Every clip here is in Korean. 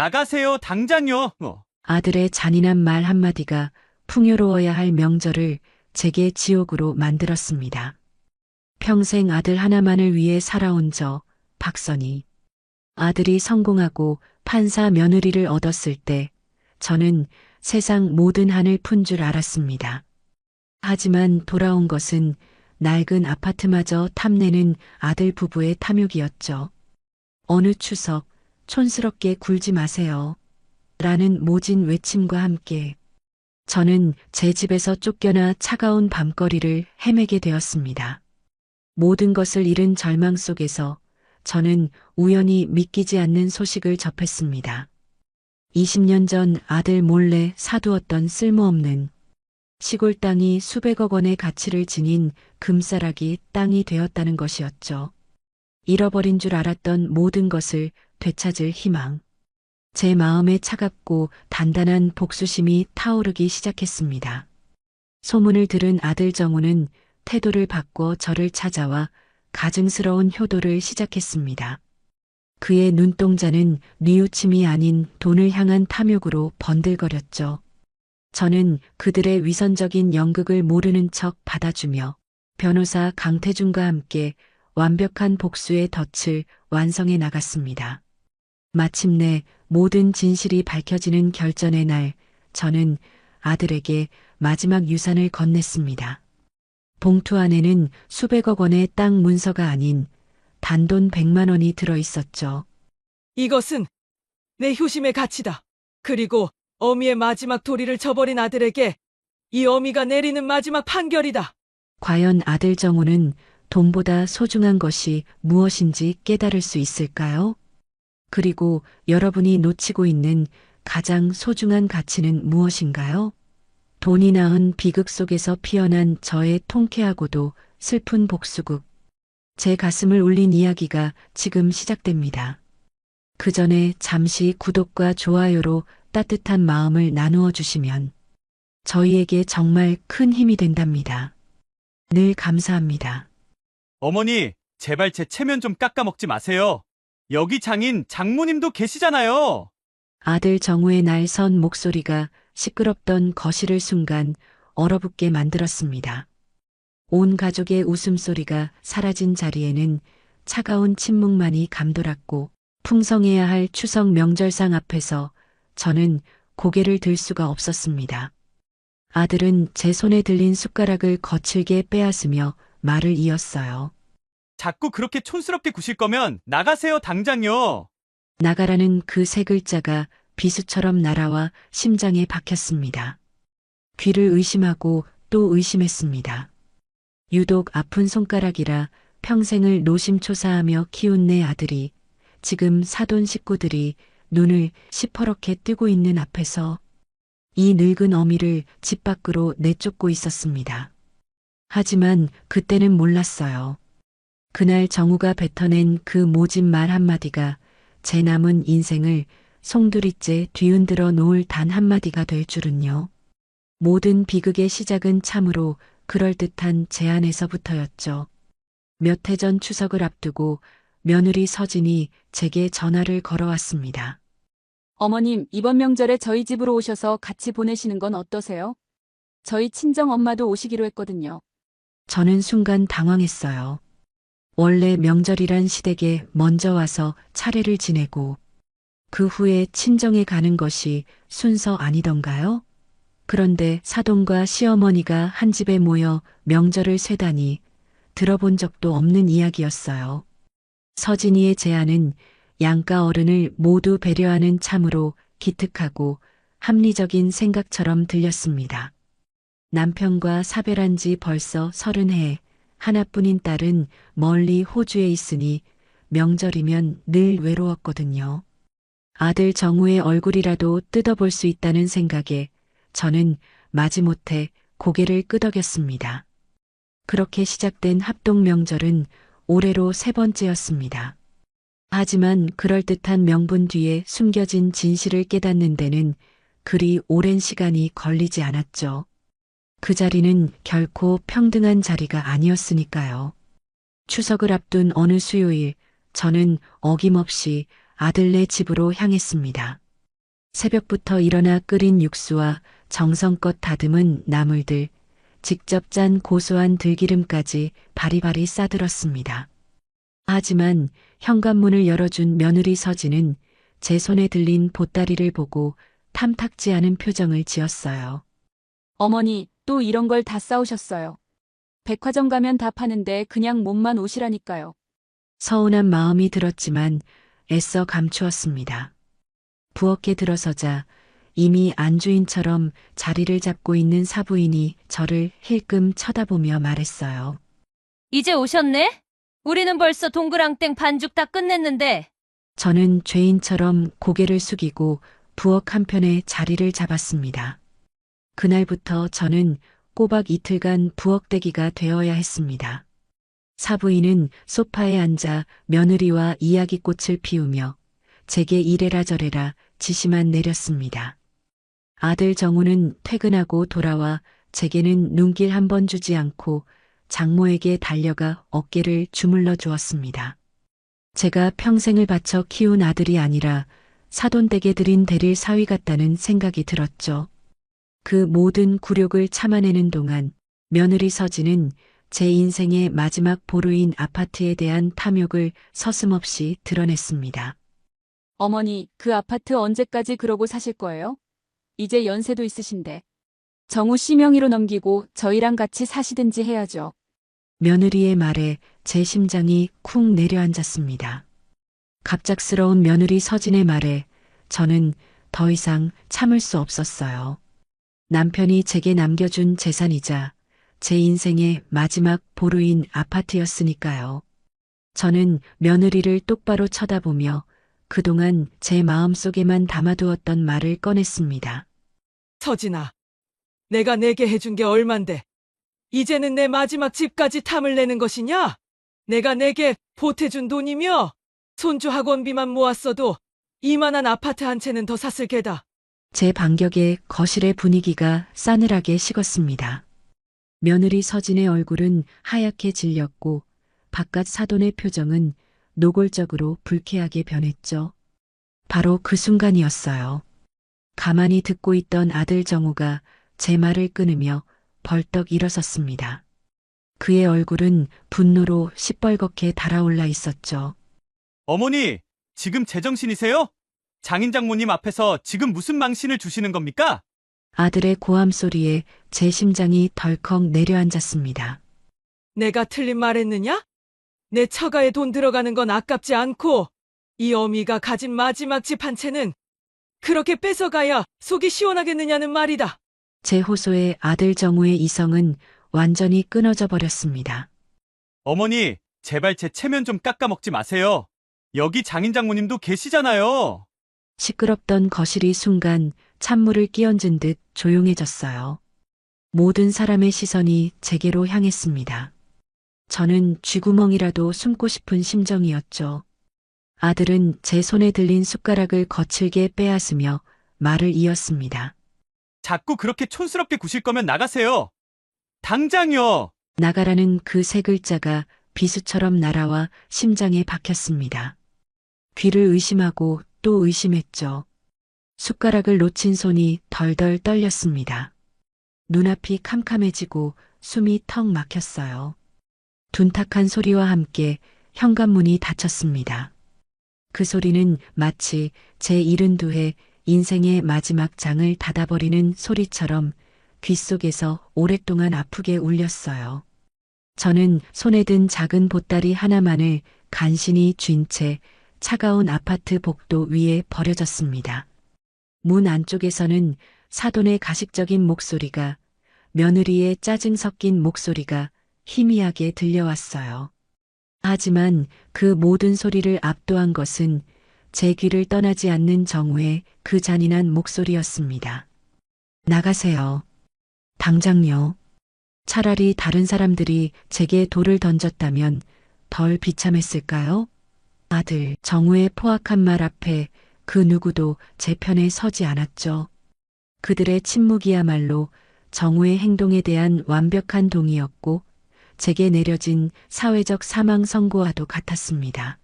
나가세요, 당장요. 아들의 잔인한 말 한마디가 풍요로워야 할 명절을 제게 지옥으로 만들었습니다. 평생 아들 하나만을 위해 살아온 저, 박선희. 아들이 성공하고 판사 며느리를 얻었을 때 저는 세상 모든 한을 푼 줄 알았습니다. 하지만 돌아온 것은 낡은 아파트마저 탐내는 아들 부부의 탐욕이었죠. 어느 추석 촌스럽게 굴지 마세요. 라는 모진 외침과 함께 저는 제 집에서 쫓겨나 차가운 밤거리를 헤매게 되었습니다. 모든 것을 잃은 절망 속에서 저는 우연히 믿기지 않는 소식을 접했습니다. 20년 전 아들 몰래 사두었던 쓸모없는 시골 땅이 수백억 원의 가치를 지닌 금싸라기 땅이 되었다는 것이었죠. 잃어버린 줄 알았던 모든 것을 되찾을 희망. 제 마음에 차갑고 단단한 복수심이 타오르기 시작했습니다. 소문을 들은 아들 정우는 태도를 바꿔 저를 찾아와 가증스러운 효도를 시작했습니다. 그의 눈동자는 뉘우침이 아닌 돈을 향한 탐욕으로 번들거렸죠. 저는 그들의 위선적인 연극을 모르는 척 받아주며 변호사 강태준과 함께 완벽한 복수의 덫을 완성해 나갔습니다. 마침내 모든 진실이 밝혀지는 결전의 날, 저는 아들에게 마지막 유산을 건넸습니다. 봉투 안에는 수백억 원의 땅 문서가 아닌 단돈 100만 원이 들어 있었죠. 이것은 내 효심의 가치다. 그리고 어미의 마지막 도리를 저버린 아들에게 이 어미가 내리는 마지막 판결이다. 과연 아들 정우는 돈보다 소중한 것이 무엇인지 깨달을 수 있을까요? 그리고 여러분이 놓치고 있는 가장 소중한 가치는 무엇인가요? 돈이 낳은 비극 속에서 피어난 저의 통쾌하고도 슬픈 복수극. 제 가슴을 울린 이야기가 지금 시작됩니다. 그 전에 잠시 구독과 좋아요로 따뜻한 마음을 나누어 주시면 저희에게 정말 큰 힘이 된답니다. 늘 감사합니다. 어머니, 제발 제 체면 좀 깎아먹지 마세요. 여기 장인 장모님도 계시잖아요. 아들 정우의 날선 목소리가 시끄럽던 거실을 순간 얼어붙게 만들었습니다. 온 가족의 웃음소리가 사라진 자리에는 차가운 침묵만이 감돌았고 풍성해야 할 추석 명절상 앞에서 저는 고개를 들 수가 없었습니다. 아들은 제 손에 들린 숟가락을 거칠게 빼앗으며 말을 이었어요. 자꾸 그렇게 촌스럽게 구실 거면 나가세요, 당장요. 나가라는 그 세 글자가 비수처럼 날아와 심장에 박혔습니다. 귀를 의심하고 또 의심했습니다. 유독 아픈 손가락이라 평생을 노심초사하며 키운 내 아들이 지금 사돈 식구들이 눈을 시퍼렇게 뜨고 있는 앞에서 이 늙은 어미를 집 밖으로 내쫓고 있었습니다. 하지만 그때는 몰랐어요. 그날 정우가 뱉어낸 그 모진 말 한마디가 제 남은 인생을 송두리째 뒤흔들어 놓을 단 한마디가 될 줄은요. 모든 비극의 시작은 참으로 그럴듯한 제안에서부터였죠. 몇 해 전 추석을 앞두고 며느리 서진이 제게 전화를 걸어왔습니다. 어머님, 이번 명절에 저희 집으로 오셔서 같이 보내시는 건 어떠세요? 저희 친정 엄마도 오시기로 했거든요. 저는 순간 당황했어요. 원래 명절이란 시댁에 먼저 와서 차례를 지내고 그 후에 친정에 가는 것이 순서 아니던가요? 그런데 사돈과 시어머니가 한 집에 모여 명절을 쇠다니 들어본 적도 없는 이야기였어요. 서진이의 제안은 양가 어른을 모두 배려하는 참으로 기특하고 합리적인 생각처럼 들렸습니다. 남편과 사별한 지 벌써 30해, 하나뿐인 딸은 멀리 호주에 있으니 명절이면 늘 외로웠거든요. 아들 정우의 얼굴이라도 뜯어볼 수 있다는 생각에 저는 마지못해 고개를 끄덕였습니다. 그렇게 시작된 합동 명절은 올해로 3번째였습니다. 하지만 그럴듯한 명분 뒤에 숨겨진 진실을 깨닫는 데는 그리 오랜 시간이 걸리지 않았죠. 그 자리는 결코 평등한 자리가 아니었으니까요. 추석을 앞둔 어느 수요일, 저는 어김없이 아들네 집으로 향했습니다. 새벽부터 일어나 끓인 육수와 정성껏 다듬은 나물들, 직접 짠 고소한 들기름까지 바리바리 싸들었습니다. 하지만 현관문을 열어준 며느리 서진은 제 손에 들린 보따리를 보고 탐탁지 않은 표정을 지었어요. 어머니, 또 이런 걸 다 싸우셨어요. 백화점 가면 다 파는데 그냥 몸만 오시라니까요. 서운한 마음이 들었지만 애써 감추었습니다. 부엌에 들어서자 이미 안주인처럼 자리를 잡고 있는 사부인이 저를 힐끔 쳐다보며 말했어요. 이제 오셨네? 우리는 벌써 동그랑땡 반죽 다 끝냈는데. 저는 죄인처럼 고개를 숙이고 부엌 한편에 자리를 잡았습니다. 그날부터 저는 꼬박 이틀간 부엌대기가 되어야 했습니다. 사부인은 소파에 앉아 며느리와 이야기꽃을 피우며 제게 이래라 저래라 지시만 내렸습니다. 아들 정우는 퇴근하고 돌아와 제게는 눈길 한 번 주지 않고 장모에게 달려가 어깨를 주물러 주었습니다. 제가 평생을 바쳐 키운 아들이 아니라 사돈댁에 들인 대릴 사위 같다는 생각이 들었죠. 그 모든 굴욕을 참아내는 동안 며느리 서진은 제 인생의 마지막 보루인 아파트에 대한 탐욕을 서슴없이 드러냈습니다. 어머니, 그 아파트 언제까지 그러고 사실 거예요? 이제 연세도 있으신데. 정우 씨 명의로 넘기고 저희랑 같이 사시든지 해야죠. 며느리의 말에 제 심장이 쿵 내려앉았습니다. 갑작스러운 며느리 서진의 말에 저는 더 이상 참을 수 없었어요. 남편이 제게 남겨준 재산이자 제 인생의 마지막 보루인 아파트였으니까요. 저는 며느리를 똑바로 쳐다보며 그동안 제 마음속에만 담아두었던 말을 꺼냈습니다. 서진아, 내가 내게 해준 게 얼만데 이제는 내 마지막 집까지 탐을 내는 것이냐? 내가 내게 보태준 돈이며 손주 학원비만 모았어도 이만한 아파트 한 채는 더 샀을 게다. 제 반격에 거실의 분위기가 싸늘하게 식었습니다. 며느리 서진의 얼굴은 하얗게 질렸고 바깥 사돈의 표정은 노골적으로 불쾌하게 변했죠. 바로 그 순간이었어요. 가만히 듣고 있던 아들 정우가 제 말을 끊으며 벌떡 일어섰습니다. 그의 얼굴은 분노로 시뻘겋게 달아올라 있었죠. 어머니, 지금 제정신이세요? 장인 장모님 앞에서 지금 무슨 망신을 주시는 겁니까? 아들의 고함 소리에 제 심장이 덜컥 내려앉았습니다. 내가 틀린 말 했느냐? 내 처가에 돈 들어가는 건 아깝지 않고 이 어미가 가진 마지막 집 한 채는 그렇게 뺏어가야 속이 시원하겠느냐는 말이다. 제 호소에 아들 정우의 이성은 완전히 끊어져 버렸습니다. 어머니, 제발 제 체면 좀 깎아먹지 마세요. 여기 장인 장모님도 계시잖아요. 시끄럽던 거실이 순간 찬물을 끼얹은 듯 조용해졌어요. 모든 사람의 시선이 제게로 향했습니다. 저는 쥐구멍이라도 숨고 싶은 심정이었죠. 아들은 제 손에 들린 숟가락을 거칠게 빼앗으며 말을 이었습니다. 자꾸 그렇게 촌스럽게 구실 거면 나가세요. 당장요. 나가라는 그 세 글자가 비수처럼 날아와 심장에 박혔습니다. 귀를 의심하고 또 의심했죠. 숟가락을 놓친 손이 덜덜 떨렸습니다. 눈앞이 캄캄해지고 숨이 턱 막혔어요. 둔탁한 소리와 함께 현관문이 닫혔습니다. 그 소리는 마치 제 72회 인생의 마지막 장을 닫아버리는 소리처럼 귓속에서 오랫동안 아프게 울렸어요. 저는 손에 든 작은 보따리 하나만을 간신히 쥔 채 차가운 아파트 복도 위에 버려졌습니다. 문 안쪽에서는 사돈의 가식적인 목소리가, 며느리의 짜증 섞인 목소리가 희미하게 들려왔어요. 하지만 그 모든 소리를 압도한 것은 제 귀를 떠나지 않는 정우의 그 잔인한 목소리였습니다. 나가세요. 당장요. 차라리 다른 사람들이 제게 돌을 던졌다면 덜 비참했을까요? 아들 정우의 포악한 말 앞에 그 누구도 제 편에 서지 않았죠. 그들의 침묵이야말로 정우의 행동에 대한 완벽한 동의였고 제게 내려진 사회적 사망 선고와도 같았습니다.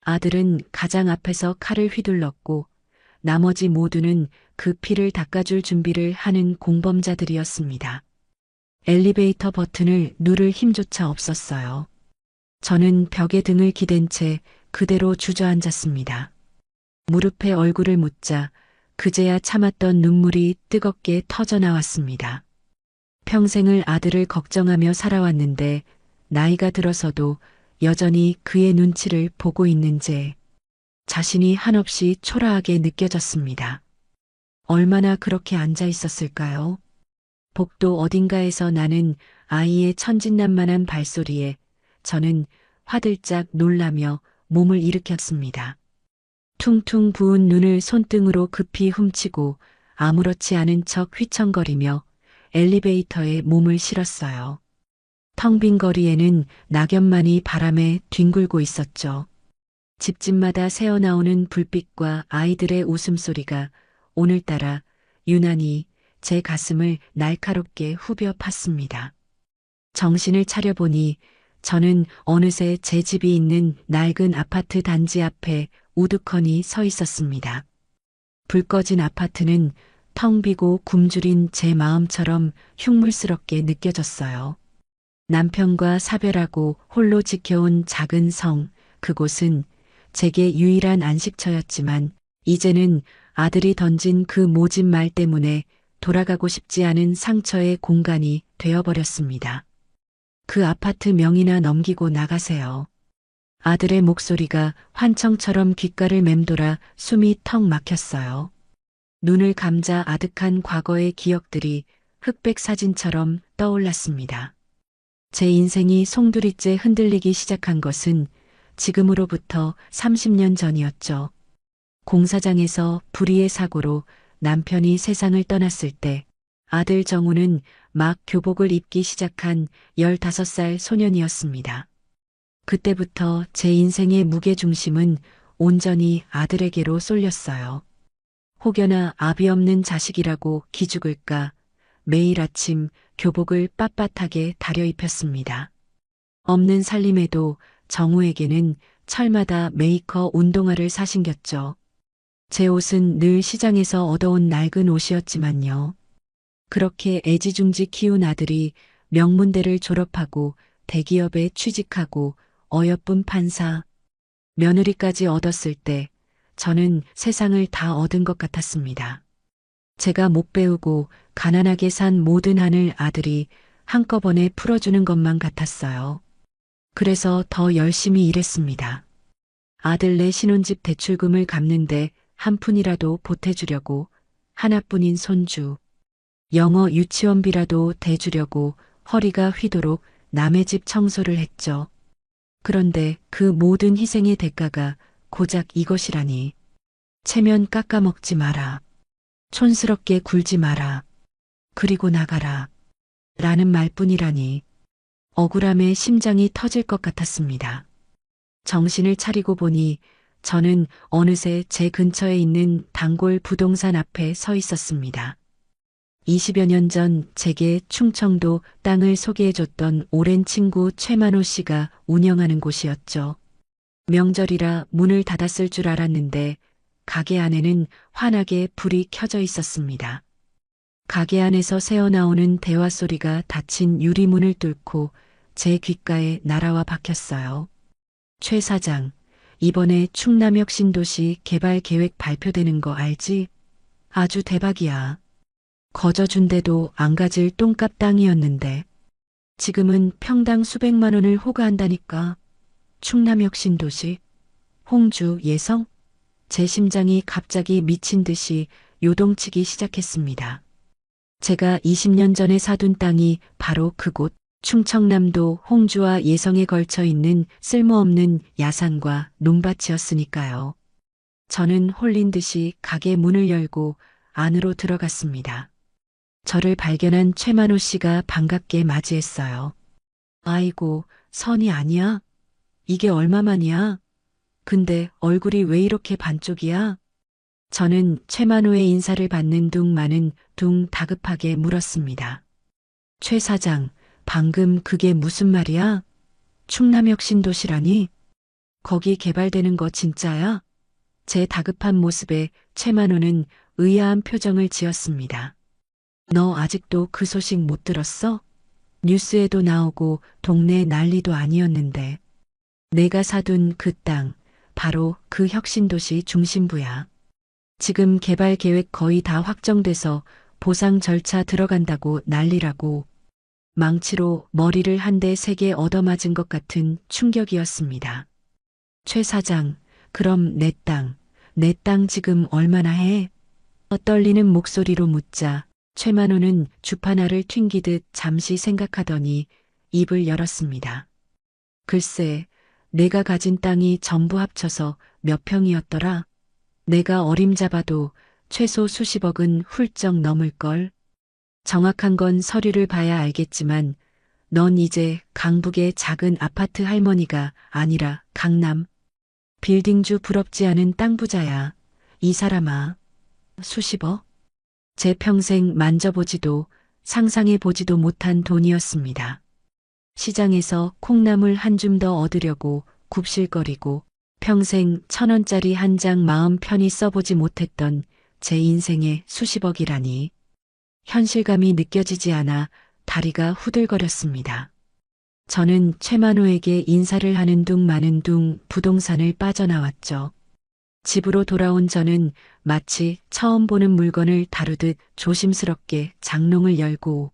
아들은 가장 앞에서 칼을 휘둘렀고 나머지 모두는 그 피를 닦아줄 준비를 하는 공범자들이었습니다. 엘리베이터 버튼을 누를 힘조차 없었어요. 저는 벽에 등을 기댄 채 그대로 주저앉았습니다. 무릎에 얼굴을 묻자 그제야 참았던 눈물이 뜨겁게 터져 나왔습니다. 평생을 아들을 걱정하며 살아왔는데 나이가 들어서도 여전히 그의 눈치를 보고 있는지 자신이 한없이 초라하게 느껴졌습니다. 얼마나 그렇게 앉아 있었을까요? 복도 어딘가에서 나는 아이의 천진난만한 발소리에 저는 화들짝 놀라며 몸을 일으켰습니다. 퉁퉁 부은 눈을 손등으로 급히 훔치고 아무렇지 않은 척 휘청거리며 엘리베이터에 몸을 실었어요. 텅 빈 거리에는 낙엽만이 바람에 뒹굴고 있었죠. 집집마다 새어나오는 불빛과 아이들의 웃음소리가 오늘따라 유난히 제 가슴을 날카롭게 후벼 팠습니다. 정신을 차려보니 저는 어느새 제 집이 있는 낡은 아파트 단지 앞에 우두커니 서 있었습니다. 불 꺼진 아파트는 텅 비고 굶주린 제 마음처럼 흉물스럽게 느껴졌어요. 남편과 사별하고 홀로 지켜온 작은 성, 그곳은 제게 유일한 안식처였지만 이제는 아들이 던진 그 모진 말 때문에 돌아가고 싶지 않은 상처의 공간이 되어버렸습니다. 그 아파트 명의나 넘기고 나가세요. 아들의 목소리가 환청처럼 귓가를 맴돌아 숨이 턱 막혔어요. 눈을 감자 아득한 과거의 기억들이 흑백 사진처럼 떠올랐습니다. 제 인생이 송두리째 흔들리기 시작한 것은 지금으로부터 30년 전이었죠. 공사장에서 불의의 사고로 남편이 세상을 떠났을 때 아들 정우는 막 교복을 입기 시작한 15살 소년이었습니다. 그때부터 제 인생의 무게중심은 온전히 아들에게로 쏠렸어요. 혹여나 아비 없는 자식이라고 기죽을까 매일 아침 교복을 빳빳하게 다려 입혔습니다. 없는 살림에도 정우에게는 철마다 메이커 운동화를 사신겼죠. 제 옷은 늘 시장에서 얻어온 낡은 옷이었지만요. 그렇게 애지중지 키운 아들이 명문대를 졸업하고 대기업에 취직하고 어여쁜 판사, 며느리까지 얻었을 때 저는 세상을 다 얻은 것 같았습니다. 제가 못 배우고 가난하게 산 모든 한을 아들이 한꺼번에 풀어주는 것만 같았어요. 그래서 더 열심히 일했습니다. 아들네 신혼집 대출금을 갚는데 한 푼이라도 보태주려고, 하나뿐인 손주, 영어 유치원비라도 대주려고 허리가 휘도록 남의 집 청소를 했죠. 그런데 그 모든 희생의 대가가 고작 이것이라니. 체면 깎아먹지 마라. 촌스럽게 굴지 마라. 그리고 나가라. 라는 말뿐이라니. 억울함에 심장이 터질 것 같았습니다. 정신을 차리고 보니 저는 어느새 제 근처에 있는 단골 부동산 앞에 서 있었습니다. 20여 년 전 제게 충청도 땅을 소개해줬던 오랜 친구 최만호 씨가 운영하는 곳이었죠. 명절이라 문을 닫았을 줄 알았는데 가게 안에는 환하게 불이 켜져 있었습니다. 가게 안에서 새어나오는 대화 소리가 닫힌 유리문을 뚫고 제 귓가에 날아와 박혔어요. 최 사장, 이번에 충남역 신도시 개발 계획 발표되는 거 알지? 아주 대박이야. 거저준데도 안 가질 똥값 땅이었는데 지금은 평당 수백만 원을 호가한다니까. 충남역 신도시, 홍주, 예성? 제 심장이 갑자기 미친 듯이 요동치기 시작했습니다. 제가 20년 전에 사둔 땅이 바로 그곳, 충청남도 홍주와 예성에 걸쳐 있는 쓸모없는 야산과 논밭이었으니까요. 저는 홀린 듯이 가게 문을 열고 안으로 들어갔습니다. 저를 발견한 최만호 씨가 반갑게 맞이했어요. 아이고, 선이 아니야? 이게 얼마만이야? 근데 얼굴이 왜 이렇게 반쪽이야? 저는 최만호의 인사를 받는 둥 다급하게 물었습니다. 최 사장, 방금 그게 무슨 말이야? 충남역 신도시라니? 거기 개발되는 거 진짜야? 제 다급한 모습에 최만호는 의아한 표정을 지었습니다. 너 아직도 그 소식 못 들었어? 뉴스에도 나오고 동네 난리도 아니었는데. 내가 사둔 그 땅, 바로 그 혁신도시 중심부야. 지금 개발 계획 거의 다 확정돼서 보상 절차 들어간다고 난리라고. 망치로 머리를 한 대 세게 얻어맞은 것 같은 충격이었습니다. 최 사장, 그럼 내 땅 지금 얼마나 해? 떨리는 목소리로 묻자 최만호는 주파나를 튕기듯 잠시 생각하더니 입을 열었습니다. 글쎄, 내가 가진 땅이 전부 합쳐서 몇 평이었더라? 내가 어림잡아도 최소 수십억은 훌쩍 넘을걸. 정확한 건 서류를 봐야 알겠지만 넌 이제 강북의 작은 아파트 할머니가 아니라 강남 빌딩주 부럽지 않은 땅 부자야. 이 사람아. 수십억? 제 평생 만져보지도 상상해보지도 못한 돈이었습니다. 시장에서 콩나물 한 줌 더 얻으려고 굽실거리고 평생 1,000원짜리 한 장 마음 편히 써보지 못했던 제 인생의 수십억이라니. 현실감이 느껴지지 않아 다리가 후들거렸습니다. 저는 최만호에게 인사를 하는 둥 마는 둥 부동산을 빠져나왔죠. 집으로 돌아온 저는 마치 처음 보는 물건을 다루듯 조심스럽게 장롱을 열고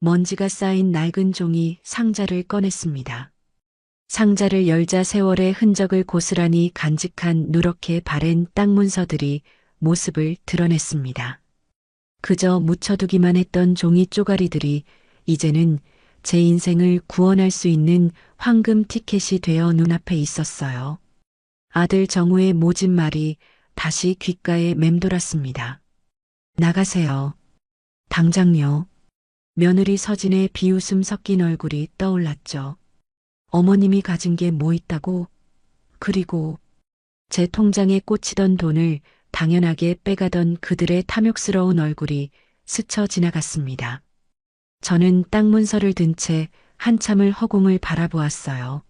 먼지가 쌓인 낡은 종이 상자를 꺼냈습니다. 상자를 열자 세월의 흔적을 고스란히 간직한 누렇게 바랜 땅 문서들이 모습을 드러냈습니다. 그저 묻혀두기만 했던 종이 쪼가리들이 이제는 제 인생을 구원할 수 있는 황금 티켓이 되어 눈앞에 있었어요. 아들 정우의 모진 말이 다시 귓가에 맴돌았습니다. 나가세요. 당장요. 며느리 서진의 비웃음 섞인 얼굴이 떠올랐죠. 어머님이 가진 게 뭐 있다고? 그리고 제 통장에 꽂히던 돈을 당연하게 빼가던 그들의 탐욕스러운 얼굴이 스쳐 지나갔습니다. 저는 땅 문서를 든 채 한참을 허공을 바라보았어요.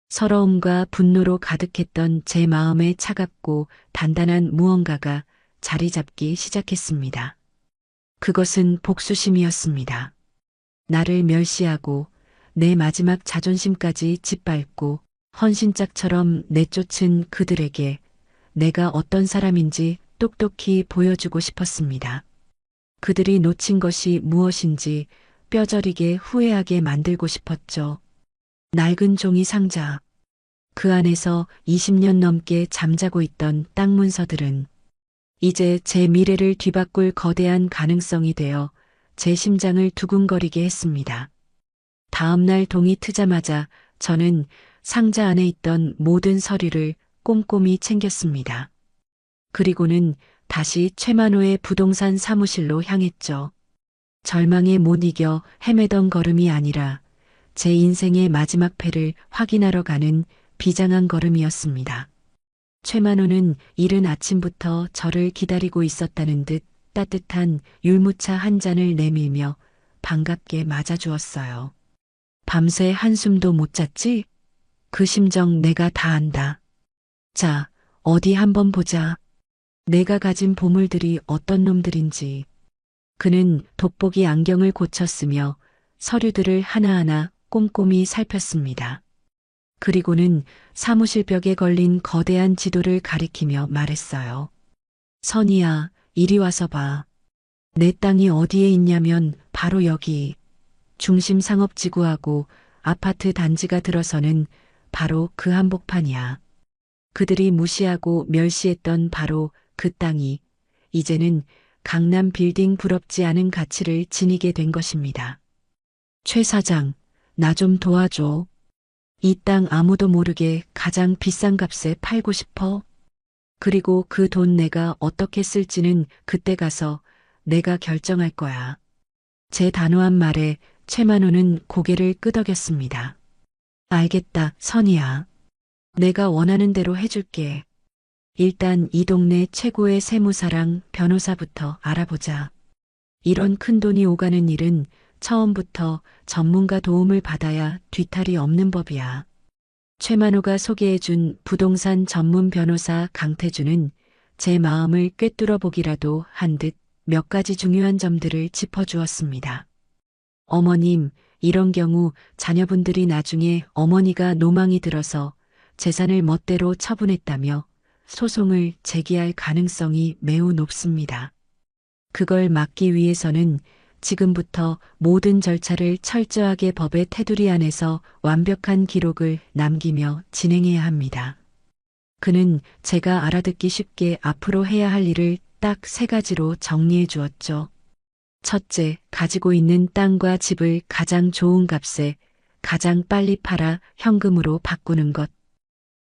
서러움과 분노로 가득했던 제 마음에 차갑고 단단한 무언가가 자리 잡기 시작했습니다. 그것은 복수심이었습니다. 나를 멸시하고 내 마지막 자존심까지 짓밟고 헌신짝처럼 내쫓은 그들에게 내가 어떤 사람인지 똑똑히 보여주고 싶었습니다. 그들이 놓친 것이 무엇인지 뼈저리게 후회하게 만들고 싶었죠. 낡은 종이 상자. 그 안에서 20년 넘게 잠자고 있던 땅 문서들은 이제 제 미래를 뒤바꿀 거대한 가능성이 되어 제 심장을 두근거리게 했습니다. 다음 날 동이 트자마자 저는 상자 안에 있던 모든 서류를 꼼꼼히 챙겼습니다. 그리고는 다시 최만호의 부동산 사무실로 향했죠. 절망에 못 이겨 헤매던 걸음이 아니라 제 인생의 마지막 패를 확인하러 가는 비장한 걸음이었습니다. 최만호는 이른 아침부터 저를 기다리고 있었다는 듯 따뜻한 율무차 한 잔을 내밀며 반갑게 맞아주었어요. 밤새 한숨도 못 잤지? 그 심정 내가 다 안다. 자, 어디 한번 보자. 내가 가진 보물들이 어떤 놈들인지. 그는 돋보기 안경을 고쳤으며 서류들을 하나하나 꼼꼼히 살폈습니다. 그리고는 사무실 벽에 걸린 거대한 지도를 가리키며 말했어요. 선이야, 이리 와서 봐. 내 땅이 어디에 있냐면 바로 여기. 중심 상업지구하고 아파트 단지가 들어서는 바로 그 한복판이야. 그들이 무시하고 멸시했던 바로 그 땅이 이제는 강남 빌딩 부럽지 않은 가치를 지니게 된 것입니다. 최 사장, 나 좀 도와줘. 이 땅 아무도 모르게 가장 비싼 값에 팔고 싶어. 그리고 그 돈 내가 어떻게 쓸지는 그때 가서 내가 결정할 거야. 제 단호한 말에 최만호는 고개를 끄덕였습니다. 알겠다, 선이야. 내가 원하는 대로 해줄게. 일단 이 동네 최고의 세무사랑 변호사부터 알아보자. 이런 큰 돈이 오가는 일은 처음부터 전문가 도움을 받아야 뒤탈이 없는 법이야. 최만호가 소개해준 부동산 전문 변호사 강태준은 제 마음을 꿰뚫어 보기라도 한 듯 몇 가지 중요한 점들을 짚어주었습니다. 어머님, 이런 경우 자녀분들이 나중에 어머니가 노망이 들어서 재산을 멋대로 처분했다며 소송을 제기할 가능성이 매우 높습니다. 그걸 막기 위해서는 지금부터 모든 절차를 철저하게 법의 테두리 안에서 완벽한 기록을 남기며 진행해야 합니다. 그는 제가 알아듣기 쉽게 앞으로 해야 할 일을 딱 3가지로 정리해 주었죠. 첫째, 가지고 있는 땅과 집을 가장 좋은 값에 가장 빨리 팔아 현금으로 바꾸는 것.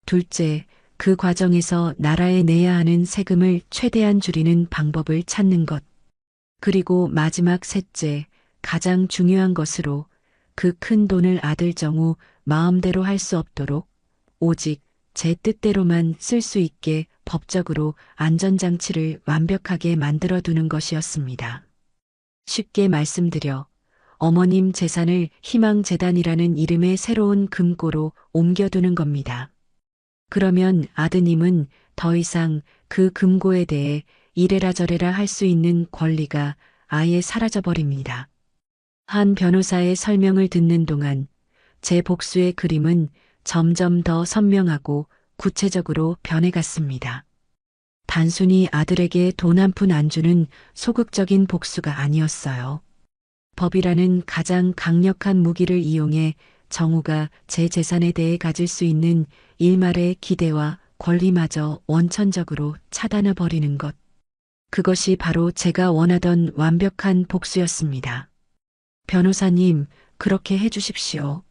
둘째, 그 과정에서 나라에 내야 하는 세금을 최대한 줄이는 방법을 찾는 것. 그리고 마지막 셋째, 가장 중요한 것으로 그 큰 돈을 아들 정우 마음대로 할 수 없도록 오직 제 뜻대로만 쓸 수 있게 법적으로 안전장치를 완벽하게 만들어 두는 것이었습니다. 쉽게 말씀드려 어머님 재산을 희망재단이라는 이름의 새로운 금고로 옮겨두는 겁니다. 그러면 아드님은 더 이상 그 금고에 대해 이래라 저래라 할 수 있는 권리가 아예 사라져버립니다. 한 변호사의 설명을 듣는 동안 제 복수의 그림은 점점 더 선명하고 구체적으로 변해갔습니다. 단순히 아들에게 돈 한 푼 안 주는 소극적인 복수가 아니었어요. 법이라는 가장 강력한 무기를 이용해 정우가 제 재산에 대해 가질 수 있는 일말의 기대와 권리마저 원천적으로 차단해버리는 것. 그것이 바로 제가 원하던 완벽한 복수였습니다. 변호사님, 그렇게 해주십시오.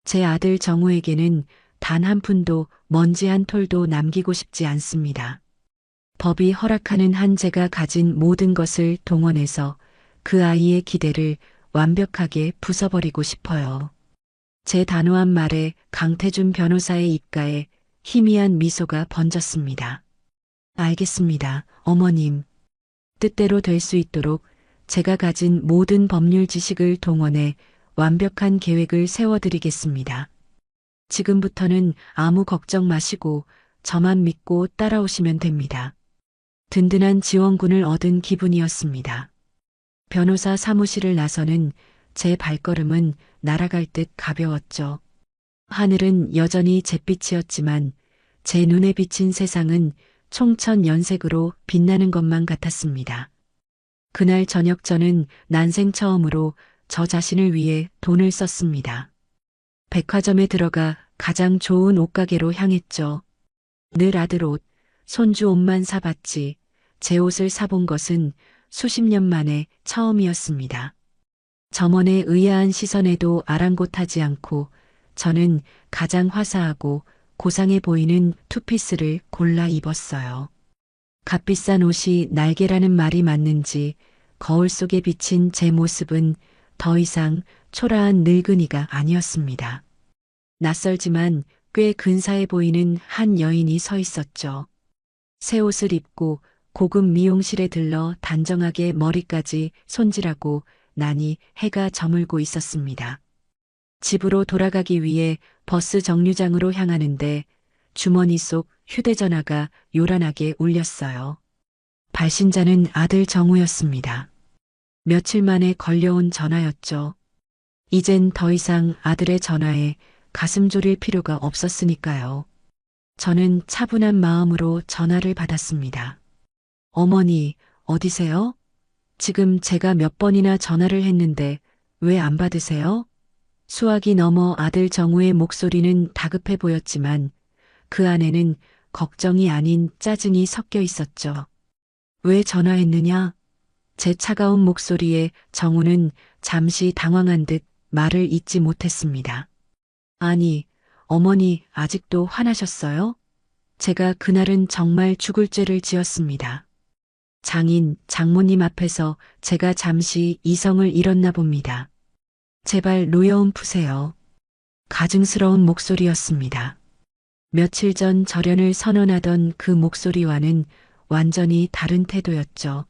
제 아들 정우에게는 단 한 푼도 먼지 한 톨도 남기고 싶지 않습니다. 법이 허락하는 한 제가 가진 모든 것을 동원해서 그 아이의 기대를 완벽하게 부숴버리고 싶어요. 제 단호한 말에 강태준 변호사의 입가에 희미한 미소가 번졌습니다. 알겠습니다, 어머님. 뜻대로 될 수 있도록 제가 가진 모든 법률 지식을 동원해 완벽한 계획을 세워드리겠습니다. 지금부터는 아무 걱정 마시고 저만 믿고 따라오시면 됩니다. 든든한 지원군을 얻은 기분이었습니다. 변호사 사무실을 나서는 제 발걸음은 날아갈 듯 가벼웠죠. 하늘은 여전히 잿빛이었지만 제 눈에 비친 세상은 총천연색으로 빛나는 것만 같았습니다. 그날 저녁 저는 난생 처음으로 저 자신을 위해 돈을 썼습니다. 백화점에 들어가 가장 좋은 옷가게로 향했죠. 늘 아들 옷, 손주 옷만 사봤지 제 옷을 사본 것은 수십 년 만에 처음이었습니다. 점원의 의아한 시선에도 아랑곳하지 않고 저는 가장 화사하고 고상해 보이는 투피스를 골라 입었어요. 값비싼 옷이 날개라는 말이 맞는지 거울 속에 비친 제 모습은 더 이상 초라한 늙은이가 아니었습니다. 낯설지만 꽤 근사해 보이는 한 여인이 서 있었죠. 새 옷을 입고 고급 미용실에 들러 단정하게 머리까지 손질하고 나니 해가 저물고 있었습니다. 집으로 돌아가기 위해 버스 정류장으로 향하는데 주머니 속 휴대전화가 요란하게 울렸어요. 발신자는 아들 정우였습니다. 며칠 만에 걸려온 전화였죠. 이젠 더 이상 아들의 전화에 가슴 졸일 필요가 없었으니까요. 저는 차분한 마음으로 전화를 받았습니다. 어머니, 어디세요? 지금 제가 몇 번이나 전화를 했는데 왜 안 받으세요? 수화기 넘어 아들 정우의 목소리는 다급해 보였지만 그 안에는 걱정이 아닌 짜증이 섞여 있었죠. 왜 전화했느냐? 제 차가운 목소리에 정우는 잠시 당황한 듯 말을 잇지 못했습니다. 아니, 어머니 아직도 화나셨어요? 제가 그날은 정말 죽을 죄를 지었습니다. 장모님 앞에서 제가 잠시 이성을 잃었나 봅니다. 제발 노여움 푸세요. 가증스러운 목소리였습니다. 며칠 전 절연을 선언하던 그 목소리와는 완전히 다른 태도였죠.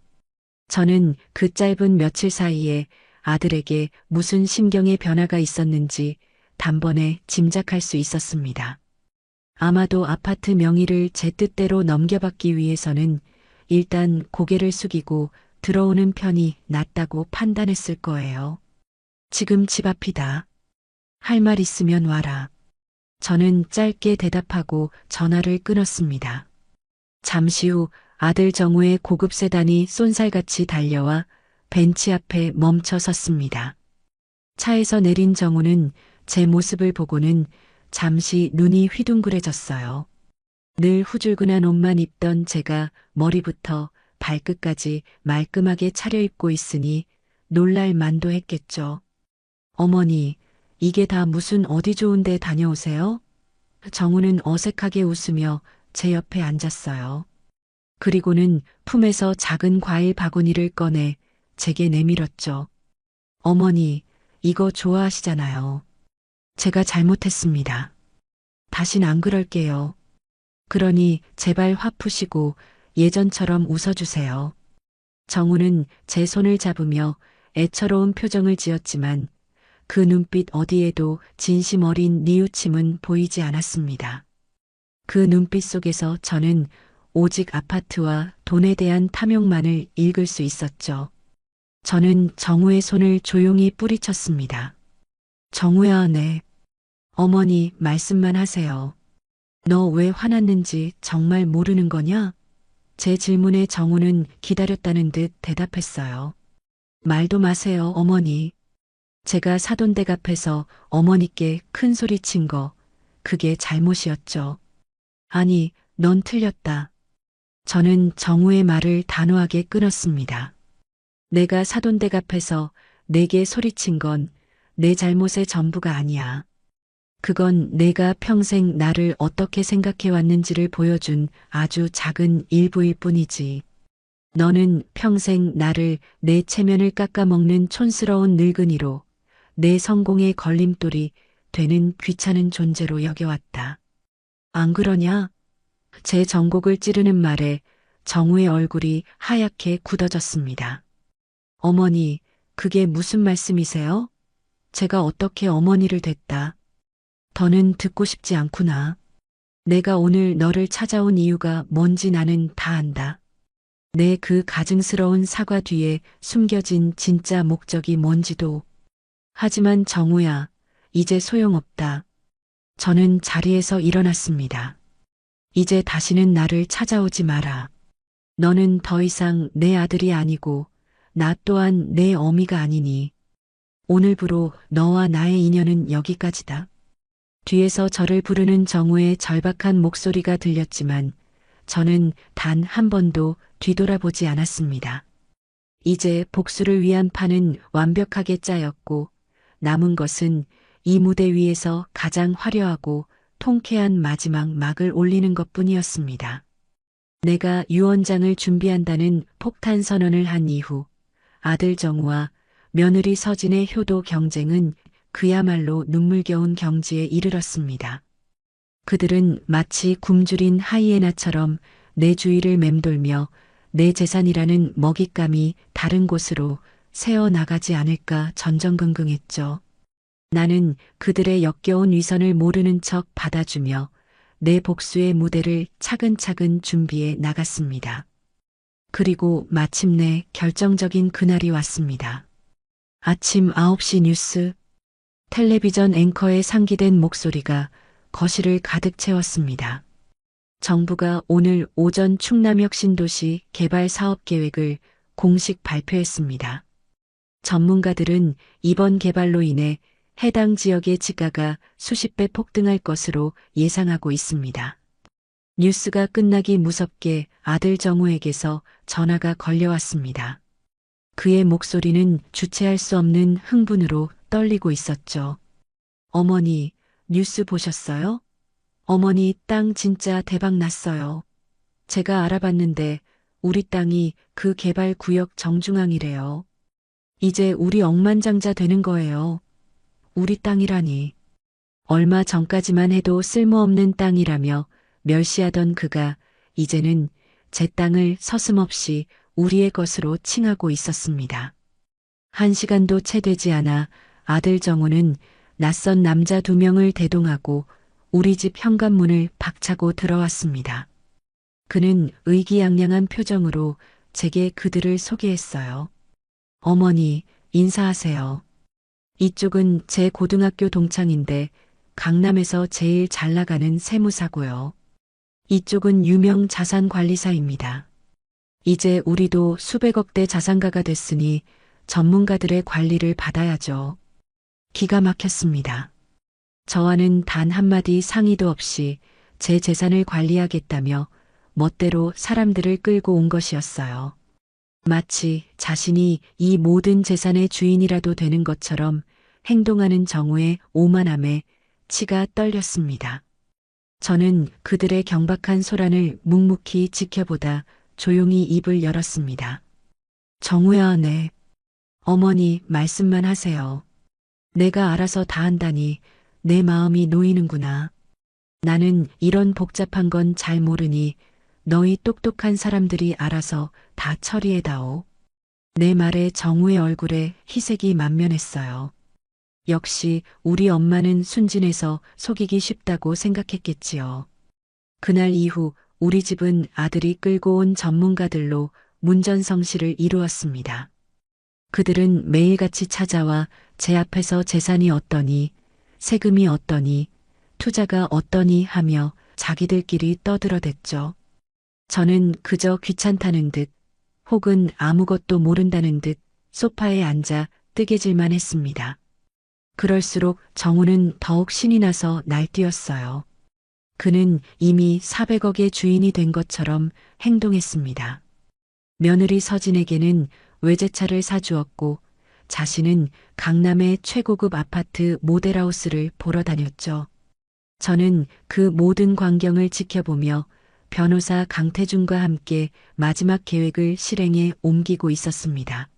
저는 그 짧은 며칠 사이에 아들에게 무슨 심경의 변화가 있었는지 단번에 짐작할 수 있었습니다. 아마도 아파트 명의를 제 뜻대로 넘겨받기 위해서는 일단 고개를 숙이고 들어오는 편이 낫다고 판단했을 거예요. 지금 집 앞이다. 할 말 있으면 와라. 저는 짧게 대답하고 전화를 끊었습니다. 잠시 후 아들 정우의 고급 세단이 쏜살같이 달려와 벤치 앞에 멈춰 섰습니다. 차에서 내린 정우는 제 모습을 보고는 잠시 눈이 휘둥그레졌어요. 늘 후줄근한 옷만 입던 제가 머리부터 발끝까지 말끔하게 차려입고 있으니 놀랄 만도 했겠죠. 어머니, 이게 다 무슨 어디 좋은 데 다녀오세요? 정우는 어색하게 웃으며 제 옆에 앉았어요. 그리고는 품에서 작은 과일 바구니를 꺼내 제게 내밀었죠. 어머니, 이거 좋아하시잖아요. 제가 잘못했습니다. 다신 안 그럴게요. 그러니 제발 화 푸시고 예전처럼 웃어주세요. 정우는 제 손을 잡으며 애처로운 표정을 지었지만 그 눈빛 어디에도 진심 어린 뉘우침은 보이지 않았습니다. 그 눈빛 속에서 저는 오직 아파트와 돈에 대한 탐욕만을 읽을 수 있었죠. 저는 정우의 손을 조용히 뿌리쳤습니다. 정우야, 네. 어머니, 말씀만 하세요. 너 왜 화났는지 정말 모르는 거냐? 제 질문에 정우는 기다렸다는 듯 대답했어요. 말도 마세요, 어머니. 제가 사돈댁 앞에서 어머니께 큰 소리 친 거, 그게 잘못이었죠. 아니, 넌 틀렸다. 저는 정우의 말을 단호하게 끊었습니다. 내가 사돈댁 앞에서 내게 소리친 건 내 잘못의 전부가 아니야. 그건 내가 평생 나를 어떻게 생각해 왔는지를 보여준 아주 작은 일부일 뿐이지. 너는 평생 나를 내 체면을 깎아먹는 촌스러운 늙은이로 내 성공의 걸림돌이 되는 귀찮은 존재로 여겨왔다. 안 그러냐? 제 정곡을 찌르는 말에 정우의 얼굴이 하얗게 굳어졌습니다. 어머니, 그게 무슨 말씀이세요? 제가 어떻게 어머니를 됐다. 더는 듣고 싶지 않구나. 내가 오늘 너를 찾아온 이유가 뭔지 나는 다 안다. 내 그 가증스러운 사과 뒤에 숨겨진 진짜 목적이 뭔지도. 하지만 정우야, 이제 소용없다. 저는 자리에서 일어났습니다. 이제 다시는 나를 찾아오지 마라. 너는 더 이상 내 아들이 아니고 나 또한 내 어미가 아니니 오늘부로 너와 나의 인연은 여기까지다. 뒤에서 저를 부르는 정우의 절박한 목소리가 들렸지만 저는 단 한 번도 뒤돌아보지 않았습니다. 이제 복수를 위한 판은 완벽하게 짜였고 남은 것은 이 무대 위에서 가장 화려하고 통쾌한 마지막 막을 올리는 것뿐이었습니다. 내가 유언장을 준비한다는 폭탄 선언을 한 이후 아들 정우와 며느리 서진의 효도 경쟁은 그야말로 눈물겨운 경지에 이르렀습니다. 그들은 마치 굶주린 하이에나처럼 내 주위를 맴돌며 내 재산이라는 먹잇감이 다른 곳으로 새어나가지 않을까 전전긍긍했죠. 나는 그들의 역겨운 위선을 모르는 척 받아주며 내 복수의 무대를 차근차근 준비해 나갔습니다. 그리고 마침내 결정적인 그날이 왔습니다. 아침 9시 뉴스. 텔레비전 앵커의 상기된 목소리가 거실을 가득 채웠습니다. 정부가 오늘 오전 충남역 신도시 개발 사업 계획을 공식 발표했습니다. 전문가들은 이번 개발로 인해 해당 지역의 지가가 수십 배 폭등할 것으로 예상하고 있습니다. 뉴스가 끝나기 무섭게 아들 정우에게서 전화가 걸려왔습니다. 그의 목소리는 주체할 수 없는 흥분으로 떨리고 있었죠. 어머니, 뉴스 보셨어요? 어머니, 땅 진짜 대박 났어요. 제가 알아봤는데 우리 땅이 그 개발 구역 정중앙이래요. 이제 우리 억만장자 되는 거예요. 우리 땅이라니. 얼마 전까지만 해도 쓸모없는 땅이라며 멸시하던 그가 이제는 제 땅을 서슴없이 우리의 것으로 칭하고 있었습니다. 1시간도 채 되지 않아 아들 정우는 낯선 남자 2명을 대동하고 우리 집 현관문을 박차고 들어왔습니다. 그는 의기양양한 표정으로 제게 그들을 소개했어요. 어머니, 인사하세요. 이쪽은 제 고등학교 동창인데 강남에서 제일 잘 나가는 세무사고요. 이쪽은 유명 자산관리사입니다. 이제 우리도 수백억대 자산가가 됐으니 전문가들의 관리를 받아야죠. 기가 막혔습니다. 저와는 단 한마디 상의도 없이 제 재산을 관리하겠다며 멋대로 사람들을 끌고 온 것이었어요. 마치 자신이 이 모든 재산의 주인이라도 되는 것처럼 행동하는 정우의 오만함에 치가 떨렸습니다. 저는 그들의 경박한 소란을 묵묵히 지켜보다 조용히 입을 열었습니다. 정우야, 네. 어머니, 말씀만 하세요. 내가 알아서 다 한다니 내 마음이 놓이는구나. 나는 이런 복잡한 건 잘 모르니 너희 똑똑한 사람들이 알아서 다 처리해다오. 내 말에 정우의 얼굴에 희색이 만면했어요. 역시 우리 엄마는 순진해서 속이기 쉽다고 생각했겠지요. 그날 이후 우리 집은 아들이 끌고 온 전문가들로 문전성시를 이루었습니다. 그들은 매일같이 찾아와 제 앞에서 재산이 어떠니, 세금이 어떠니, 투자가 어떠니 하며 자기들끼리 떠들어댔죠. 저는 그저 귀찮다는 듯 혹은 아무것도 모른다는 듯 소파에 앉아 뜨개질만 했습니다. 그럴수록 정우는 더욱 신이 나서 날뛰었어요. 그는 이미 400억의 주인이 된 것처럼 행동했습니다. 며느리 서진에게는 외제차를 사주었고 자신은 강남의 최고급 아파트 모델하우스를 보러 다녔죠. 저는 그 모든 광경을 지켜보며 변호사 강태준과 함께 마지막 계획을 실행에 옮기고 있었습니다.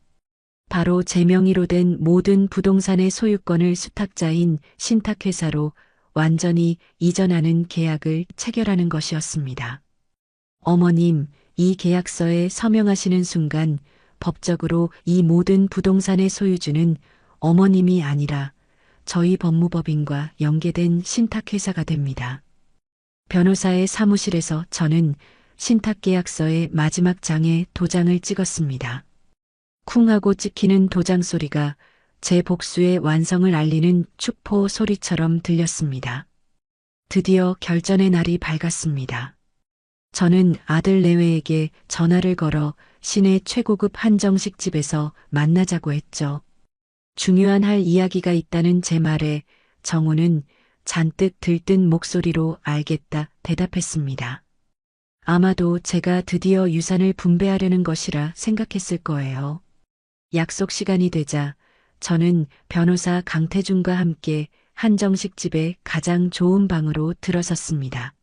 바로 제 명의로 된 모든 부동산의 소유권을 수탁자인 신탁회사로 완전히 이전하는 계약을 체결하는 것이었습니다. 어머님, 이 계약서에 서명하시는 순간 법적으로 이 모든 부동산의 소유주는 어머님이 아니라 저희 법무법인과 연계된 신탁회사가 됩니다. 변호사의 사무실에서 저는 신탁계약서의 마지막 장에 도장을 찍었습니다. 쿵 하고 찍히는 도장 소리가 제 복수의 완성을 알리는 축포 소리처럼 들렸습니다. 드디어 결전의 날이 밝았습니다. 저는 아들 내외에게 전화를 걸어 시내 최고급 한정식 집에서 만나자고 했죠. 중요한 할 이야기가 있다는 제 말에 정우는 잔뜩 들뜬 목소리로 알겠다 대답했습니다. 아마도 제가 드디어 유산을 분배하려는 것이라 생각했을 거예요. 약속 시간이 되자 저는 변호사 강태준과 함께 한정식 집의 가장 좋은 방으로 들어섰습니다.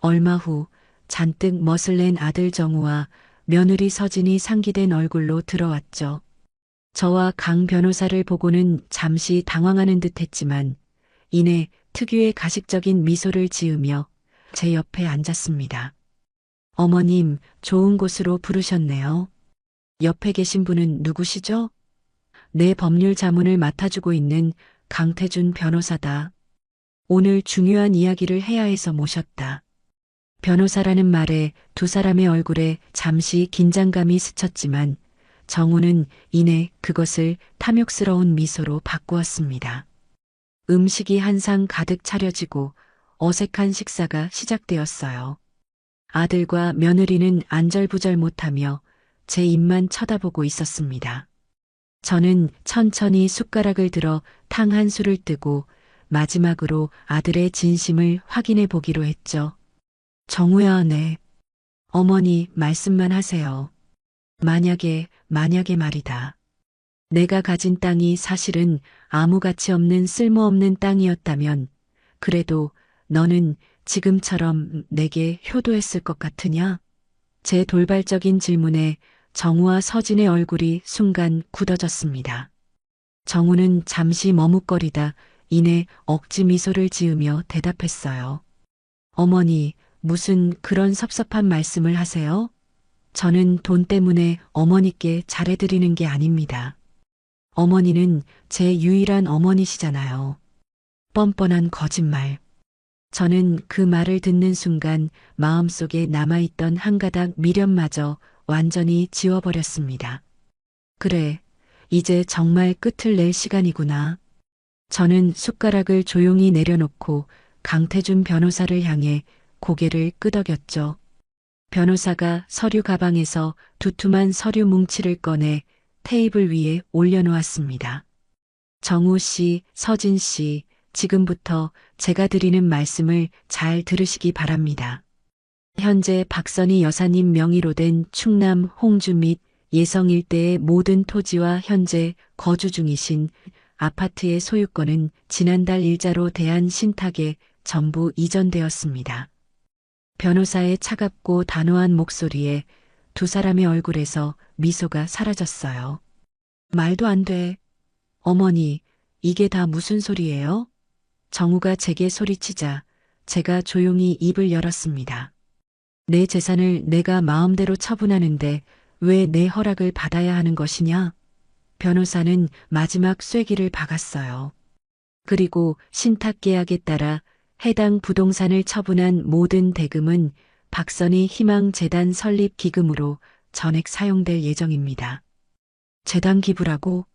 얼마 후 잔뜩 멋을 낸 아들 정우와 며느리 서진이 상기된 얼굴로 들어왔죠. 저와 강 변호사를 보고는 잠시 당황하는 듯 했지만 이내 특유의 가식적인 미소를 지으며 제 옆에 앉았습니다. 어머님, 좋은 곳으로 부르셨네요. 옆에 계신 분은 누구시죠? 내 법률 자문을 맡아주고 있는 강태준 변호사다. 오늘 중요한 이야기를 해야 해서 모셨다. 변호사라는 말에 두 사람의 얼굴에 잠시 긴장감이 스쳤지만 정우는 이내 그것을 탐욕스러운 미소로 바꾸었습니다. 음식이 한 상 가득 차려지고 어색한 식사가 시작되었어요. 아들과 며느리는 안절부절 못하며 제 입만 쳐다보고 있었습니다. 저는 천천히 숟가락을 들어 탕 한 술을 뜨고 마지막으로 아들의 진심을 확인해 보기로 했죠. 정우야, 네. 어머니, 말씀만 하세요. 만약에 말이다. 내가 가진 땅이 사실은 아무 가치 없는 쓸모없는 땅이었다면 그래도 너는 지금처럼 내게 효도했을 것 같으냐? 제 돌발적인 질문에 정우와 서진의 얼굴이 순간 굳어졌습니다. 정우는 잠시 머뭇거리다 이내 억지 미소를 지으며 대답했어요. 어머니, 무슨 그런 섭섭한 말씀을 하세요? 저는 돈 때문에 어머니께 잘해드리는 게 아닙니다. 어머니는 제 유일한 어머니시잖아요. 뻔뻔한 거짓말. 저는 그 말을 듣는 순간 마음속에 남아있던 한 가닥 미련마저 완전히 지워버렸습니다. 그래, 이제 정말 끝을 낼 시간이구나. 저는 숟가락을 조용히 내려놓고 강태준 변호사를 향해 고개를 끄덕였죠. 변호사가 서류 가방에서 두툼한 서류 뭉치를 꺼내 테이블 위에 올려놓았습니다. 정우 씨, 서진 씨, 지금부터 제가 드리는 말씀을 잘 들으시기 바랍니다. 현재 박선희 여사님 명의로 된 충남 홍주 및 예성 일대의 모든 토지와 현재 거주 중이신 아파트의 소유권은 지난달 일자로 대한 신탁에 전부 이전되었습니다. 변호사의 차갑고 단호한 목소리에 두 사람의 얼굴에서 미소가 사라졌어요. 말도 안 돼. 어머니, 이게 다 무슨 소리예요? 정우가 제게 소리치자 제가 조용히 입을 열었습니다. 내 재산을 내가 마음대로 처분하는데 왜 내 허락을 받아야 하는 것이냐? 변호사는 마지막 쐐기를 박았어요. 그리고 신탁 계약에 따라 해당 부동산을 처분한 모든 대금은 박선희 희망재단 설립 기금으로 전액 사용될 예정입니다. 재단 기부라고?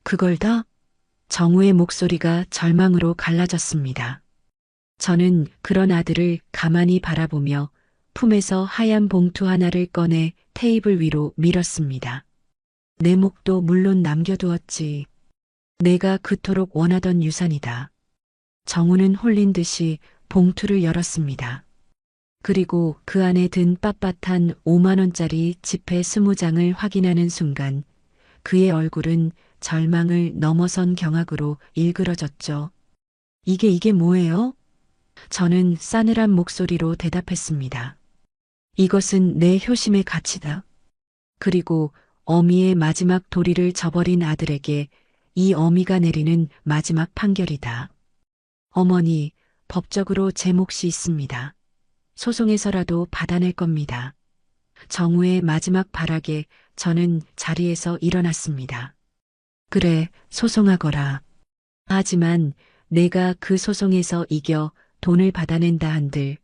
그걸 다? 정우의 목소리가 절망으로 갈라졌습니다. 저는 그런 아들을 가만히 바라보며 품에서 하얀 봉투 하나를 꺼내 테이블 위로 밀었습니다. 내 몫도 물론 남겨두었지. 내가 그토록 원하던 유산이다. 정우는 홀린 듯이 봉투를 열었습니다. 그리고 그 안에 든 빳빳한 5만 원짜리 지폐 20장을 확인하는 순간 그의 얼굴은 절망을 넘어선 경악으로 일그러졌죠. 이게 뭐예요? 저는 싸늘한 목소리로 대답했습니다. 이것은 내 효심의 가치다. 그리고 어미의 마지막 도리를 저버린 아들에게 이 어미가 내리는 마지막 판결이다. 어머니, 법적으로 제 몫이 있습니다. 소송에서라도 받아낼 겁니다. 정우의 마지막 발악에 저는 자리에서 일어났습니다. 그래, 소송하거라. 하지만 내가 그 소송에서 이겨 돈을 받아낸다 한들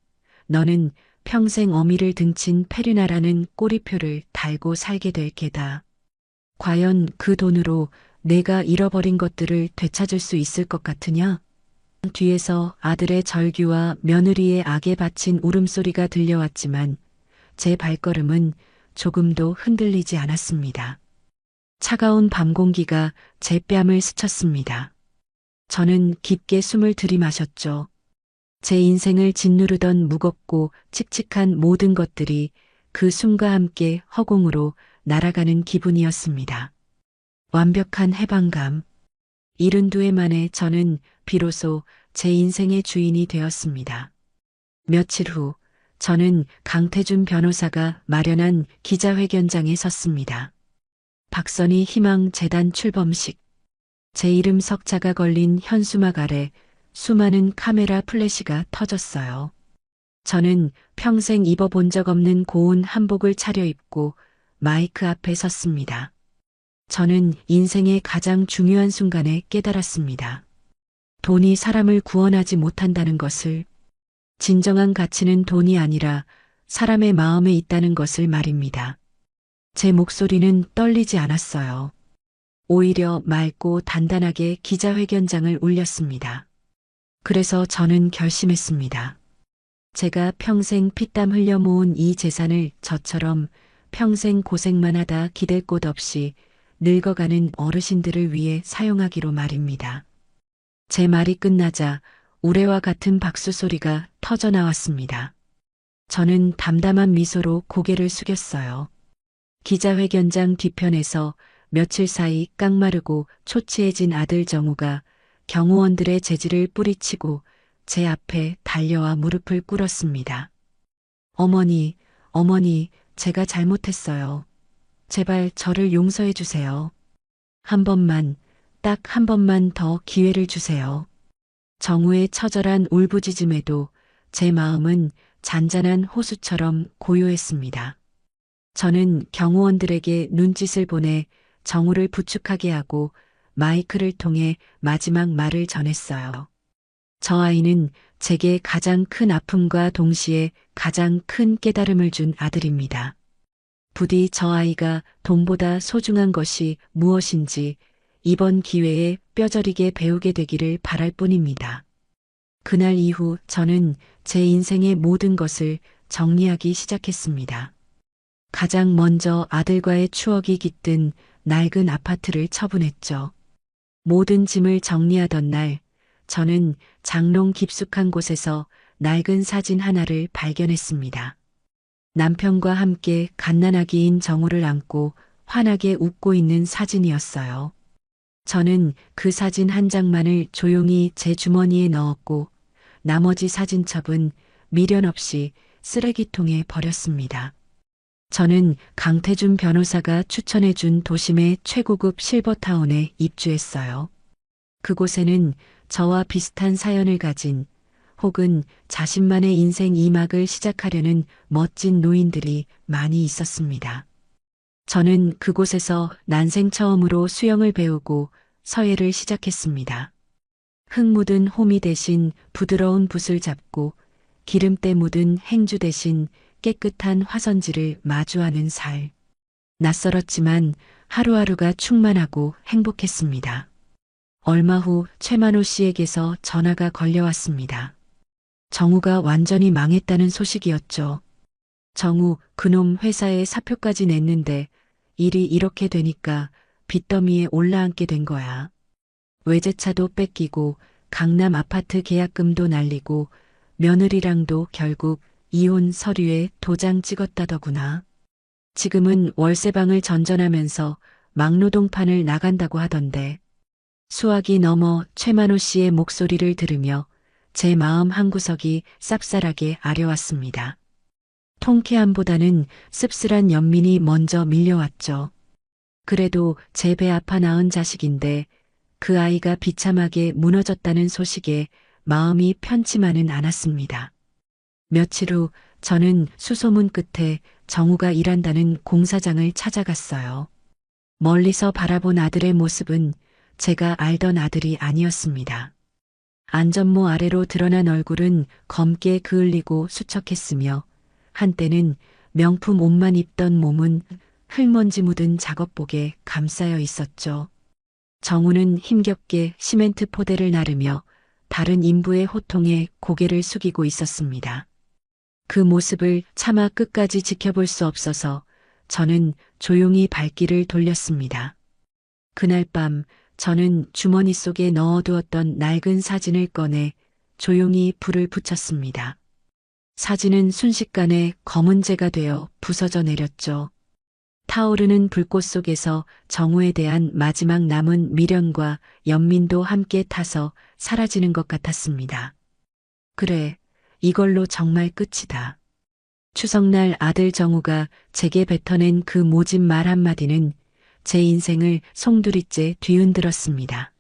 너는 평생 어미를 등친 페르나라는 꼬리표를 달고 살게 될 게다. 과연 그 돈으로 내가 잃어버린 것들을 되찾을 수 있을 것 같으냐? 뒤에서 아들의 절규와 며느리의 악에 바친 울음소리가 들려왔지만 제 발걸음은 조금도 흔들리지 않았습니다. 차가운 밤 공기가 제 뺨을 스쳤습니다. 저는 깊게 숨을 들이마셨죠. 제 인생을 짓누르던 무겁고 칙칙한 모든 것들이 그 숨과 함께 허공으로 날아가는 기분이었습니다. 완벽한 해방감. 72회 만에 저는 비로소 제 인생의 주인이 되었습니다. 며칠 후 저는 강태준 변호사가 마련한 기자회견장에 섰습니다. 박선희 희망재단 출범식. 제 이름 석자가 걸린 현수막 아래 수많은 카메라 플래시가 터졌어요. 저는 평생 입어본 적 없는 고운 한복을 차려입고 마이크 앞에 섰습니다. 저는 인생의 가장 중요한 순간에 깨달았습니다. 돈이 사람을 구원하지 못한다는 것을, 진정한 가치는 돈이 아니라 사람의 마음에 있다는 것을 말입니다. 제 목소리는 떨리지 않았어요. 오히려 맑고 단단하게 기자회견장을 울렸습니다. 그래서 저는 결심했습니다. 제가 평생 피땀 흘려 모은 이 재산을 저처럼 평생 고생만 하다 기댈 곳 없이 늙어가는 어르신들을 위해 사용하기로 말입니다. 제 말이 끝나자 우레와 같은 박수 소리가 터져 나왔습니다. 저는 담담한 미소로 고개를 숙였어요. 기자회견장 뒤편에서 며칠 사이 깡마르고 초췌해진 아들 정우가 경호원들의 재질을 뿌리치고 제 앞에 달려와 무릎을 꿇었습니다. 어머니, 제가 잘못했어요. 제발 저를 용서해 주세요. 한 번만, 딱 한 번만 더 기회를 주세요. 정우의 처절한 울부짖음에도 제 마음은 잔잔한 호수처럼 고요했습니다. 저는 경호원들에게 눈짓을 보내 정우를 부축하게 하고 마이크를 통해 마지막 말을 전했어요. 저 아이는 제게 가장 큰 아픔과 동시에 가장 큰 깨달음을 준 아들입니다. 부디 저 아이가 돈보다 소중한 것이 무엇인지 이번 기회에 뼈저리게 배우게 되기를 바랄 뿐입니다. 그날 이후 저는 제 인생의 모든 것을 정리하기 시작했습니다. 가장 먼저 아들과의 추억이 깃든 낡은 아파트를 처분했죠. 모든 짐을 정리하던 날, 저는 장롱 깊숙한 곳에서 낡은 사진 하나를 발견했습니다. 남편과 함께 갓난아기인 정우를 안고 환하게 웃고 있는 사진이었어요. 저는 그 사진 한 장만을 조용히 제 주머니에 넣었고 나머지 사진첩은 미련 없이 쓰레기통에 버렸습니다. 저는 강태준 변호사가 추천해준 도심의 최고급 실버타운에 입주했어요. 그곳에는 저와 비슷한 사연을 가진 혹은 자신만의 인생 2막을 시작하려는 멋진 노인들이 많이 있었습니다. 저는 그곳에서 난생 처음으로 수영을 배우고 서예를 시작했습니다. 흙 묻은 호미 대신 부드러운 붓을 잡고 기름때 묻은 행주 대신 깨끗한 화선지를 마주하는 살. 낯설었지만 하루하루가 충만하고 행복했습니다. 얼마 후 최만호 씨에게서 전화가 걸려왔습니다. 정우가 완전히 망했다는 소식이었죠. 정우, 그놈 회사에 사표까지 냈는데 일이 이렇게 되니까 빚더미에 올라앉게 된 거야. 외제차도 뺏기고 강남 아파트 계약금도 날리고 며느리랑도 결국 이혼 서류에 도장 찍었다더구나. 지금은 월세방을 전전하면서 막노동판을 나간다고 하던데. 수학이 넘어 최만호 씨의 목소리를 들으며 제 마음 한구석이 쌉쌀하게 아려왔습니다. 통쾌함보다는 씁쓸한 연민이 먼저 밀려왔죠. 그래도 제 배 아파 낳은 자식인데 그 아이가 비참하게 무너졌다는 소식에 마음이 편치만은 않았습니다. 며칠 후 저는 수소문 끝에 정우가 일한다는 공사장을 찾아갔어요. 멀리서 바라본 아들의 모습은 제가 알던 아들이 아니었습니다. 안전모 아래로 드러난 얼굴은 검게 그을리고 수척했으며 한때는 명품 옷만 입던 몸은 흙먼지 묻은 작업복에 감싸여 있었죠. 정우는 힘겹게 시멘트 포대를 나르며 다른 인부의 호통에 고개를 숙이고 있었습니다. 그 모습을 차마 끝까지 지켜볼 수 없어서 저는 조용히 발길을 돌렸습니다. 그날 밤 저는 주머니 속에 넣어두었던 낡은 사진을 꺼내 조용히 불을 붙였습니다. 사진은 순식간에 검은재가 되어 부서져 내렸죠. 타오르는 불꽃 속에서 정우에 대한 마지막 남은 미련과 연민도 함께 타서 사라지는 것 같았습니다. 그래, 이걸로 정말 끝이다. 추석날 아들 정우가 제게 뱉어낸 그 모진 말 한마디는 제 인생을 송두리째 뒤흔들었습니다.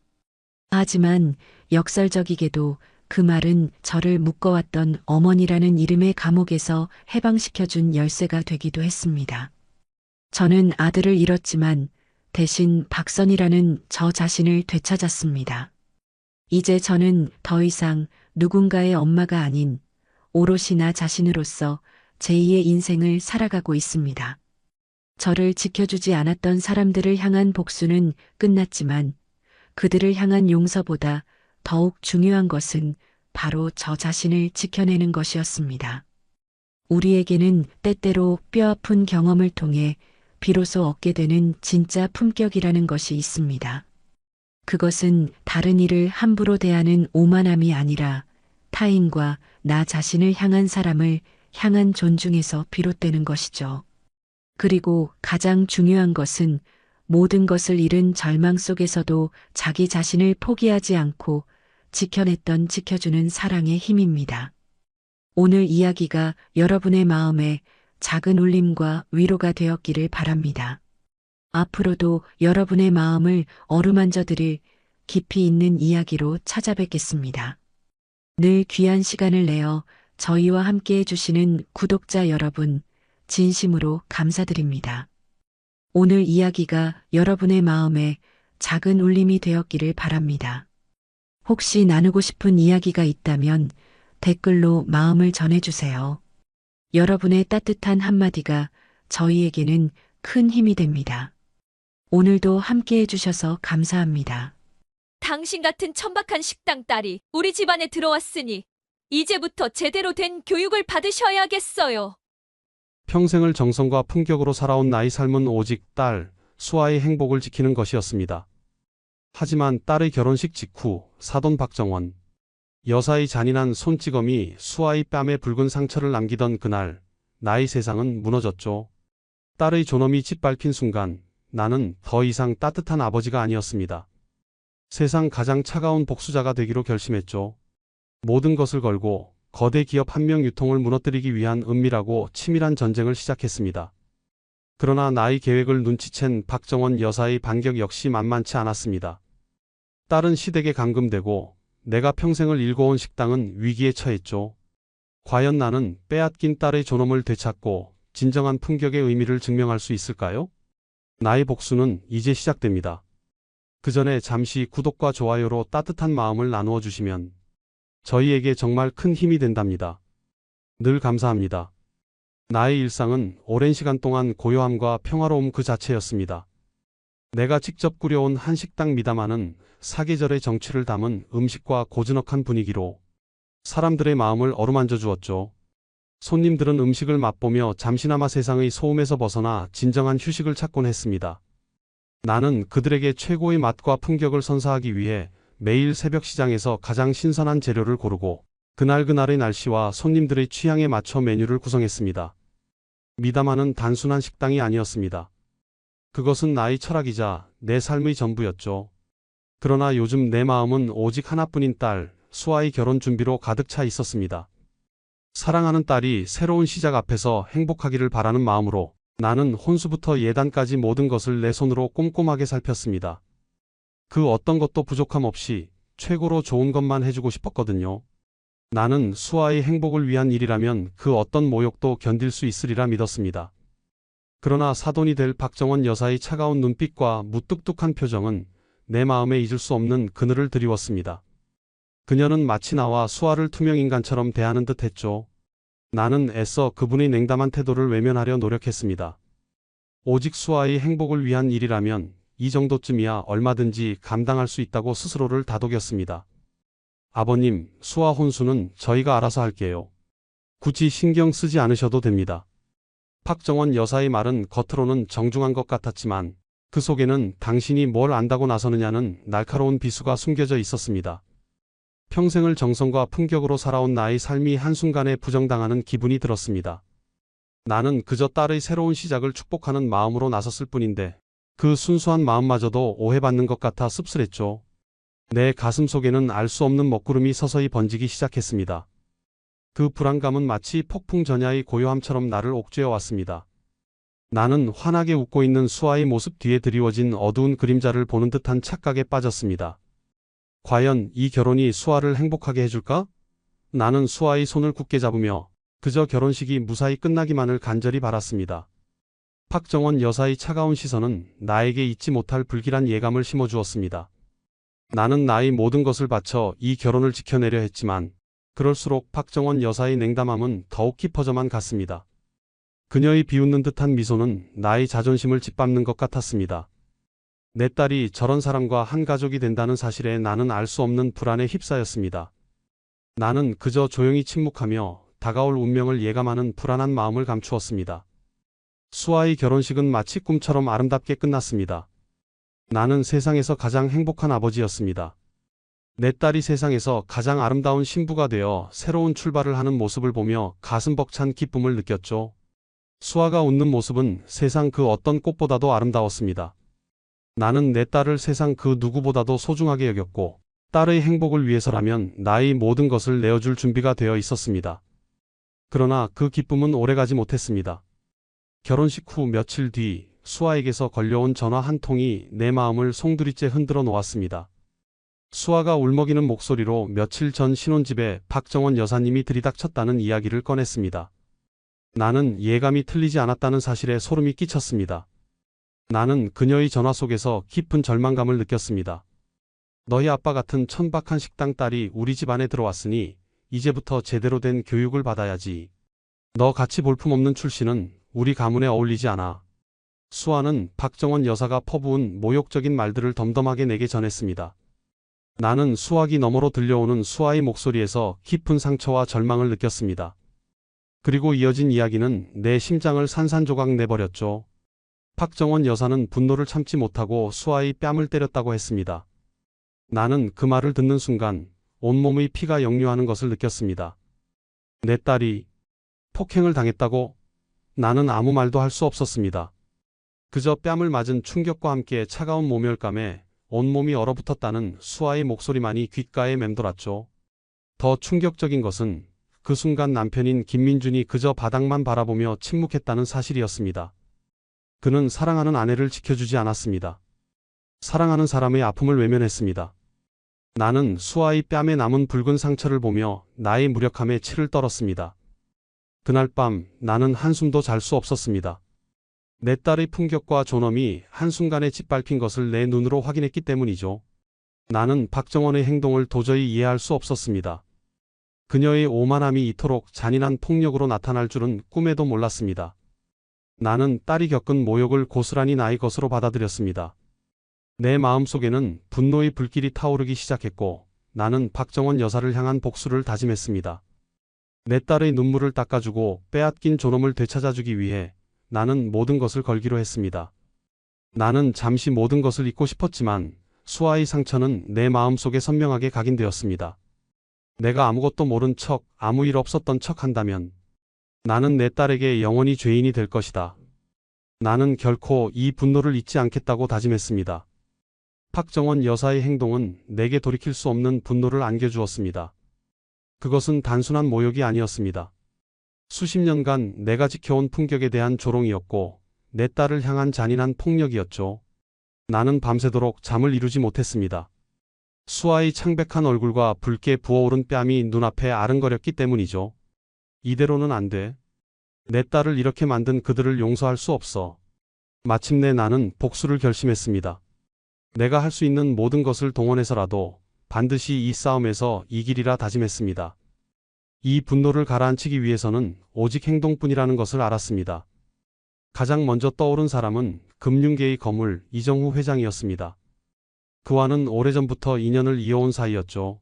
하지만 역설적이게도 그 말은 저를 묶어왔던 어머니라는 이름의 감옥에서 해방시켜준 열쇠가 되기도 했습니다. 저는 아들을 잃었지만 대신 박선이라는 저 자신을 되찾았습니다. 이제 저는 더 이상 누군가의 엄마가 아닌 오롯이 나 자신으로서 제2의 인생을 살아가고 있습니다. 저를 지켜주지 않았던 사람들을 향한 복수는 끝났지만 그들을 향한 용서보다 더욱 중요한 것은 바로 저 자신을 지켜내는 것이었습니다. 우리에게는 때때로 뼈아픈 경험을 통해 비로소 얻게 되는 진짜 품격이라는 것이 있습니다. 그것은 다른 이를 함부로 대하는 오만함이 아니라 타인과 나 자신을 향한 사람을 향한 존중에서 비롯되는 것이죠. 그리고 가장 중요한 것은 모든 것을 잃은 절망 속에서도 자기 자신을 포기하지 않고 지켜냈던 지켜주는 사랑의 힘입니다. 오늘 이야기가 여러분의 마음에 작은 울림과 위로가 되었기를 바랍니다. 앞으로도 여러분의 마음을 어루만져 드릴 깊이 있는 이야기로 찾아뵙겠습니다. 늘 귀한 시간을 내어 저희와 함께 해주시는 구독자 여러분, 진심으로 감사드립니다. 오늘 이야기가 여러분의 마음에 작은 울림이 되었기를 바랍니다. 혹시 나누고 싶은 이야기가 있다면 댓글로 마음을 전해주세요. 여러분의 따뜻한 한마디가 저희에게는 큰 힘이 됩니다. 오늘도 함께 해주셔서 감사합니다. 당신 같은 천박한 식당 딸이 우리 집안에 들어왔으니 이제부터 제대로 된 교육을 받으셔야겠어요. 평생을 정성과 품격으로 살아온 나의 삶은 오직 딸, 수아의 행복을 지키는 것이었습니다. 하지만 딸의 결혼식 직후 사돈 박정원 여사의 잔인한 손찌검이 수아의 뺨에 붉은 상처를 남기던 그날, 나의 세상은 무너졌죠. 딸의 존엄이 짓밟힌 순간 나는 더 이상 따뜻한 아버지가 아니었습니다. 세상 가장 차가운 복수자가 되기로 결심했죠. 모든 것을 걸고 거대 기업 한 명 유통을 무너뜨리기 위한 은밀하고 치밀한 전쟁을 시작했습니다. 그러나 나의 계획을 눈치챈 박정원 여사의 반격 역시 만만치 않았습니다. 딸은 시댁에 감금되고 내가 평생을 일궈온 식당은 위기에 처했죠. 과연 나는 빼앗긴 딸의 존엄을 되찾고 진정한 품격의 의미를 증명할 수 있을까요? 나의 복수는 이제 시작됩니다. 그 전에 잠시 구독과 좋아요로 따뜻한 마음을 나누어 주시면 저희에게 정말 큰 힘이 된답니다. 늘 감사합니다. 나의 일상은 오랜 시간 동안 고요함과 평화로움 그 자체였습니다. 내가 직접 꾸려온 한식당 미담하는 사계절의 정취를 담은 음식과 고즈넉한 분위기로 사람들의 마음을 어루만져 주었죠. 손님들은 음식을 맛보며 잠시나마 세상의 소음에서 벗어나 진정한 휴식을 찾곤 했습니다. 나는 그들에게 최고의 맛과 품격을 선사하기 위해 매일 새벽 시장에서 가장 신선한 재료를 고르고 그날그날의 날씨와 손님들의 취향에 맞춰 메뉴를 구성했습니다. 미담하는 단순한 식당이 아니었습니다. 그것은 나의 철학이자 내 삶의 전부였죠. 그러나 요즘 내 마음은 오직 하나뿐인 딸, 수아의 결혼 준비로 가득 차 있었습니다. 사랑하는 딸이 새로운 시작 앞에서 행복하기를 바라는 마음으로 나는 혼수부터 예단까지 모든 것을 내 손으로 꼼꼼하게 살폈습니다. 그 어떤 것도 부족함 없이 최고로 좋은 것만 해주고 싶었거든요. 나는 수아의 행복을 위한 일이라면 그 어떤 모욕도 견딜 수 있으리라 믿었습니다. 그러나 사돈이 될 박정원 여사의 차가운 눈빛과 무뚝뚝한 표정은 내 마음에 잊을 수 없는 그늘을 드리웠습니다. 그녀는 마치 나와 수아를 투명인간처럼 대하는 듯 했죠. 나는 애써 그분의 냉담한 태도를 외면하려 노력했습니다. 오직 수아의 행복을 위한 일이라면 이 정도쯤이야 얼마든지 감당할 수 있다고 스스로를 다독였습니다. 아버님, 수아 혼수는 저희가 알아서 할게요. 굳이 신경 쓰지 않으셔도 됩니다. 박정원 여사의 말은 겉으로는 정중한 것 같았지만 그 속에는 당신이 뭘 안다고 나서느냐는 날카로운 비수가 숨겨져 있었습니다. 평생을 정성과 품격으로 살아온 나의 삶이 한순간에 부정당하는 기분이 들었습니다. 나는 그저 딸의 새로운 시작을 축복하는 마음으로 나섰을 뿐인데 그 순수한 마음마저도 오해받는 것 같아 씁쓸했죠. 내 가슴 속에는 알 수 없는 먹구름이 서서히 번지기 시작했습니다. 그 불안감은 마치 폭풍 전야의 고요함처럼 나를 옥죄어 왔습니다. 나는 환하게 웃고 있는 수아의 모습 뒤에 드리워진 어두운 그림자를 보는 듯한 착각에 빠졌습니다. 과연 이 결혼이 수아를 행복하게 해줄까? 나는 수아의 손을 굳게 잡으며 그저 결혼식이 무사히 끝나기만을 간절히 바랐습니다. 박정원 여사의 차가운 시선은 나에게 잊지 못할 불길한 예감을 심어주었습니다. 나는 나의 모든 것을 바쳐 이 결혼을 지켜내려 했지만 그럴수록 박정원 여사의 냉담함은 더욱 깊어져만 갔습니다. 그녀의 비웃는 듯한 미소는 나의 자존심을 짓밟는 것 같았습니다. 내 딸이 저런 사람과 한 가족이 된다는 사실에 나는 알 수 없는 불안에 휩싸였습니다. 나는 그저 조용히 침묵하며 다가올 운명을 예감하는 불안한 마음을 감추었습니다. 수아의 결혼식은 마치 꿈처럼 아름답게 끝났습니다. 나는 세상에서 가장 행복한 아버지였습니다. 내 딸이 세상에서 가장 아름다운 신부가 되어 새로운 출발을 하는 모습을 보며 가슴 벅찬 기쁨을 느꼈죠. 수아가 웃는 모습은 세상 그 어떤 꽃보다도 아름다웠습니다. 나는 내 딸을 세상 그 누구보다도 소중하게 여겼고 딸의 행복을 위해서라면 나의 모든 것을 내어줄 준비가 되어 있었습니다. 그러나 그 기쁨은 오래가지 못했습니다. 결혼식 후 며칠 뒤 수아에게서 걸려온 전화 한 통이 내 마음을 송두리째 흔들어 놓았습니다. 수아가 울먹이는 목소리로 며칠 전 신혼집에 박정원 여사님이 들이닥쳤다는 이야기를 꺼냈습니다. 나는 예감이 틀리지 않았다는 사실에 소름이 끼쳤습니다. 나는 그녀의 전화 속에서 깊은 절망감을 느꼈습니다. 너희 아빠 같은 천박한 식당 딸이 우리 집 안에 들어왔으니 이제부터 제대로 된 교육을 받아야지. 너 같이 볼품없는 출신은 우리 가문에 어울리지 않아. 수아는 박정원 여사가 퍼부은 모욕적인 말들을 덤덤하게 내게 전했습니다. 나는 수화기 너머로 들려오는 수아의 목소리에서 깊은 상처와 절망을 느꼈습니다. 그리고 이어진 이야기는 내 심장을 산산조각 내버렸죠. 박정원 여사는 분노를 참지 못하고 수아의 뺨을 때렸다고 했습니다. 나는 그 말을 듣는 순간 온몸의 피가 역류하는 것을 느꼈습니다. 내 딸이 폭행을 당했다고? 나는 아무 말도 할 수 없었습니다. 그저 뺨을 맞은 충격과 함께 차가운 모멸감에 온몸이 얼어붙었다는 수아의 목소리만이 귓가에 맴돌았죠. 더 충격적인 것은 그 순간 남편인 김민준이 그저 바닥만 바라보며 침묵했다는 사실이었습니다. 그는 사랑하는 아내를 지켜주지 않았습니다. 사랑하는 사람의 아픔을 외면했습니다. 나는 수아의 뺨에 남은 붉은 상처를 보며 나의 무력함에 치를 떨었습니다. 그날 밤 나는 한숨도 잘 수 없었습니다. 내 딸의 품격과 존엄이 한순간에 짓밟힌 것을 내 눈으로 확인했기 때문이죠. 나는 박정원의 행동을 도저히 이해할 수 없었습니다. 그녀의 오만함이 이토록 잔인한 폭력으로 나타날 줄은 꿈에도 몰랐습니다. 나는 딸이 겪은 모욕을 고스란히 나의 것으로 받아들였습니다. 내 마음속에는 분노의 불길이 타오르기 시작했고 나는 박정원 여사를 향한 복수를 다짐했습니다. 내 딸의 눈물을 닦아주고 빼앗긴 존엄을 되찾아주기 위해 나는 모든 것을 걸기로 했습니다. 나는 잠시 모든 것을 잊고 싶었지만 수아의 상처는 내 마음속에 선명하게 각인되었습니다. 내가 아무것도 모른 척, 아무 일 없었던 척 한다면 나는 내 딸에게 영원히 죄인이 될 것이다. 나는 결코 이 분노를 잊지 않겠다고 다짐했습니다. 박정원 여사의 행동은 내게 돌이킬 수 없는 분노를 안겨주었습니다. 그것은 단순한 모욕이 아니었습니다. 수십 년간 내가 지켜온 품격에 대한 조롱이었고 내 딸을 향한 잔인한 폭력이었죠. 나는 밤새도록 잠을 이루지 못했습니다. 수아의 창백한 얼굴과 붉게 부어오른 뺨이 눈앞에 아른거렸기 때문이죠. 이대로는 안 돼. 내 딸을 이렇게 만든 그들을 용서할 수 없어. 마침내 나는 복수를 결심했습니다. 내가 할 수 있는 모든 것을 동원해서라도 반드시 이 싸움에서 이기리라 다짐했습니다. 이 분노를 가라앉히기 위해서는 오직 행동뿐이라는 것을 알았습니다. 가장 먼저 떠오른 사람은 금융계의 거물 이정후 회장이었습니다. 그와는 오래전부터 인연을 이어온 사이였죠.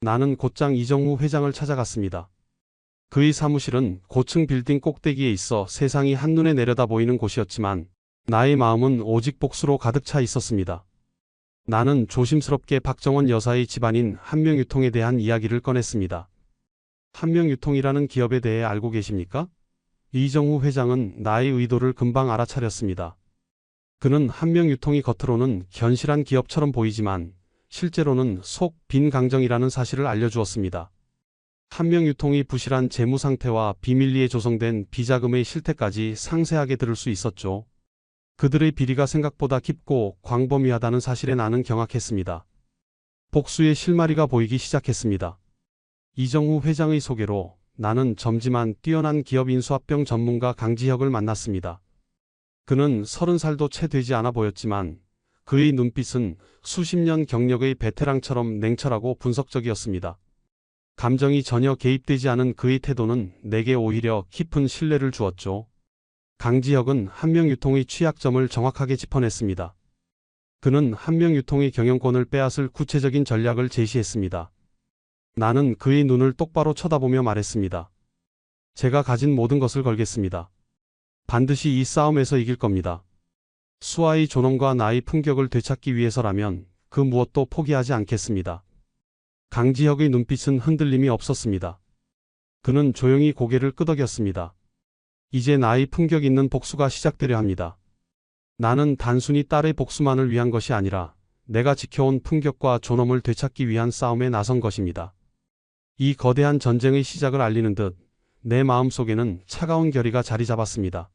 나는 곧장 이정후 회장을 찾아갔습니다. 그의 사무실은 고층 빌딩 꼭대기에 있어 세상이 한눈에 내려다 보이는 곳이었지만 나의 마음은 오직 복수로 가득 차 있었습니다. 나는 조심스럽게 박정원 여사의 집안인 한명유통에 대한 이야기를 꺼냈습니다. 한명유통이라는 기업에 대해 알고 계십니까? 이정후 회장은 나의 의도를 금방 알아차렸습니다. 그는 한명유통이 겉으로는 견실한 기업처럼 보이지만 실제로는 속 빈 강정이라는 사실을 알려주었습니다. 한명유통이 부실한 재무 상태와 비밀리에 조성된 비자금의 실태까지 상세하게 들을 수 있었죠. 그들의 비리가 생각보다 깊고 광범위하다는 사실에 나는 경악했습니다. 복수의 실마리가 보이기 시작했습니다. 이정후 회장의 소개로 나는 점지만 뛰어난 기업 인수합병 전문가 강지혁을 만났습니다. 그는 30살도 채 되지 않아 보였지만 그의 눈빛은 수십 년 경력의 베테랑처럼 냉철하고 분석적이었습니다. 감정이 전혀 개입되지 않은 그의 태도는 내게 오히려 깊은 신뢰를 주었죠. 강지혁은 한명유통의 취약점을 정확하게 짚어냈습니다. 그는 한명유통의 경영권을 빼앗을 구체적인 전략을 제시했습니다. 나는 그의 눈을 똑바로 쳐다보며 말했습니다. 제가 가진 모든 것을 걸겠습니다. 반드시 이 싸움에서 이길 겁니다. 수아의 존엄과 나의 품격을 되찾기 위해서라면 그 무엇도 포기하지 않겠습니다. 강지혁의 눈빛은 흔들림이 없었습니다. 그는 조용히 고개를 끄덕였습니다. 이제 나의 품격 있는 복수가 시작되려 합니다. 나는 단순히 딸의 복수만을 위한 것이 아니라 내가 지켜온 품격과 존엄을 되찾기 위한 싸움에 나선 것입니다. 이 거대한 전쟁의 시작을 알리는 듯 내 마음속에는 차가운 결의가 자리 잡았습니다.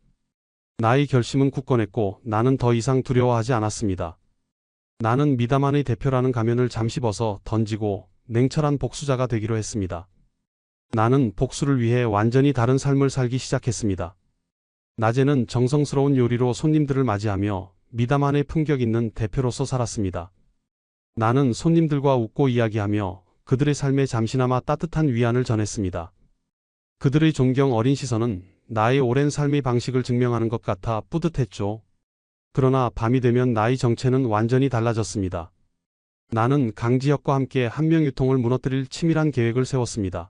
나의 결심은 굳건했고 나는 더 이상 두려워하지 않았습니다. 나는 미담한의 대표라는 가면을 잠시 벗어 던지고 냉철한 복수자가 되기로 했습니다. 나는 복수를 위해 완전히 다른 삶을 살기 시작했습니다. 낮에는 정성스러운 요리로 손님들을 맞이하며 미담한의 품격 있는 대표로서 살았습니다. 나는 손님들과 웃고 이야기하며 그들의 삶에 잠시나마 따뜻한 위안을 전했습니다. 그들의 존경 어린 시선은 나의 오랜 삶의 방식을 증명하는 것 같아 뿌듯했죠. 그러나 밤이 되면 나의 정체는 완전히 달라졌습니다. 나는 강지혁과 함께 한명유통을 무너뜨릴 치밀한 계획을 세웠습니다.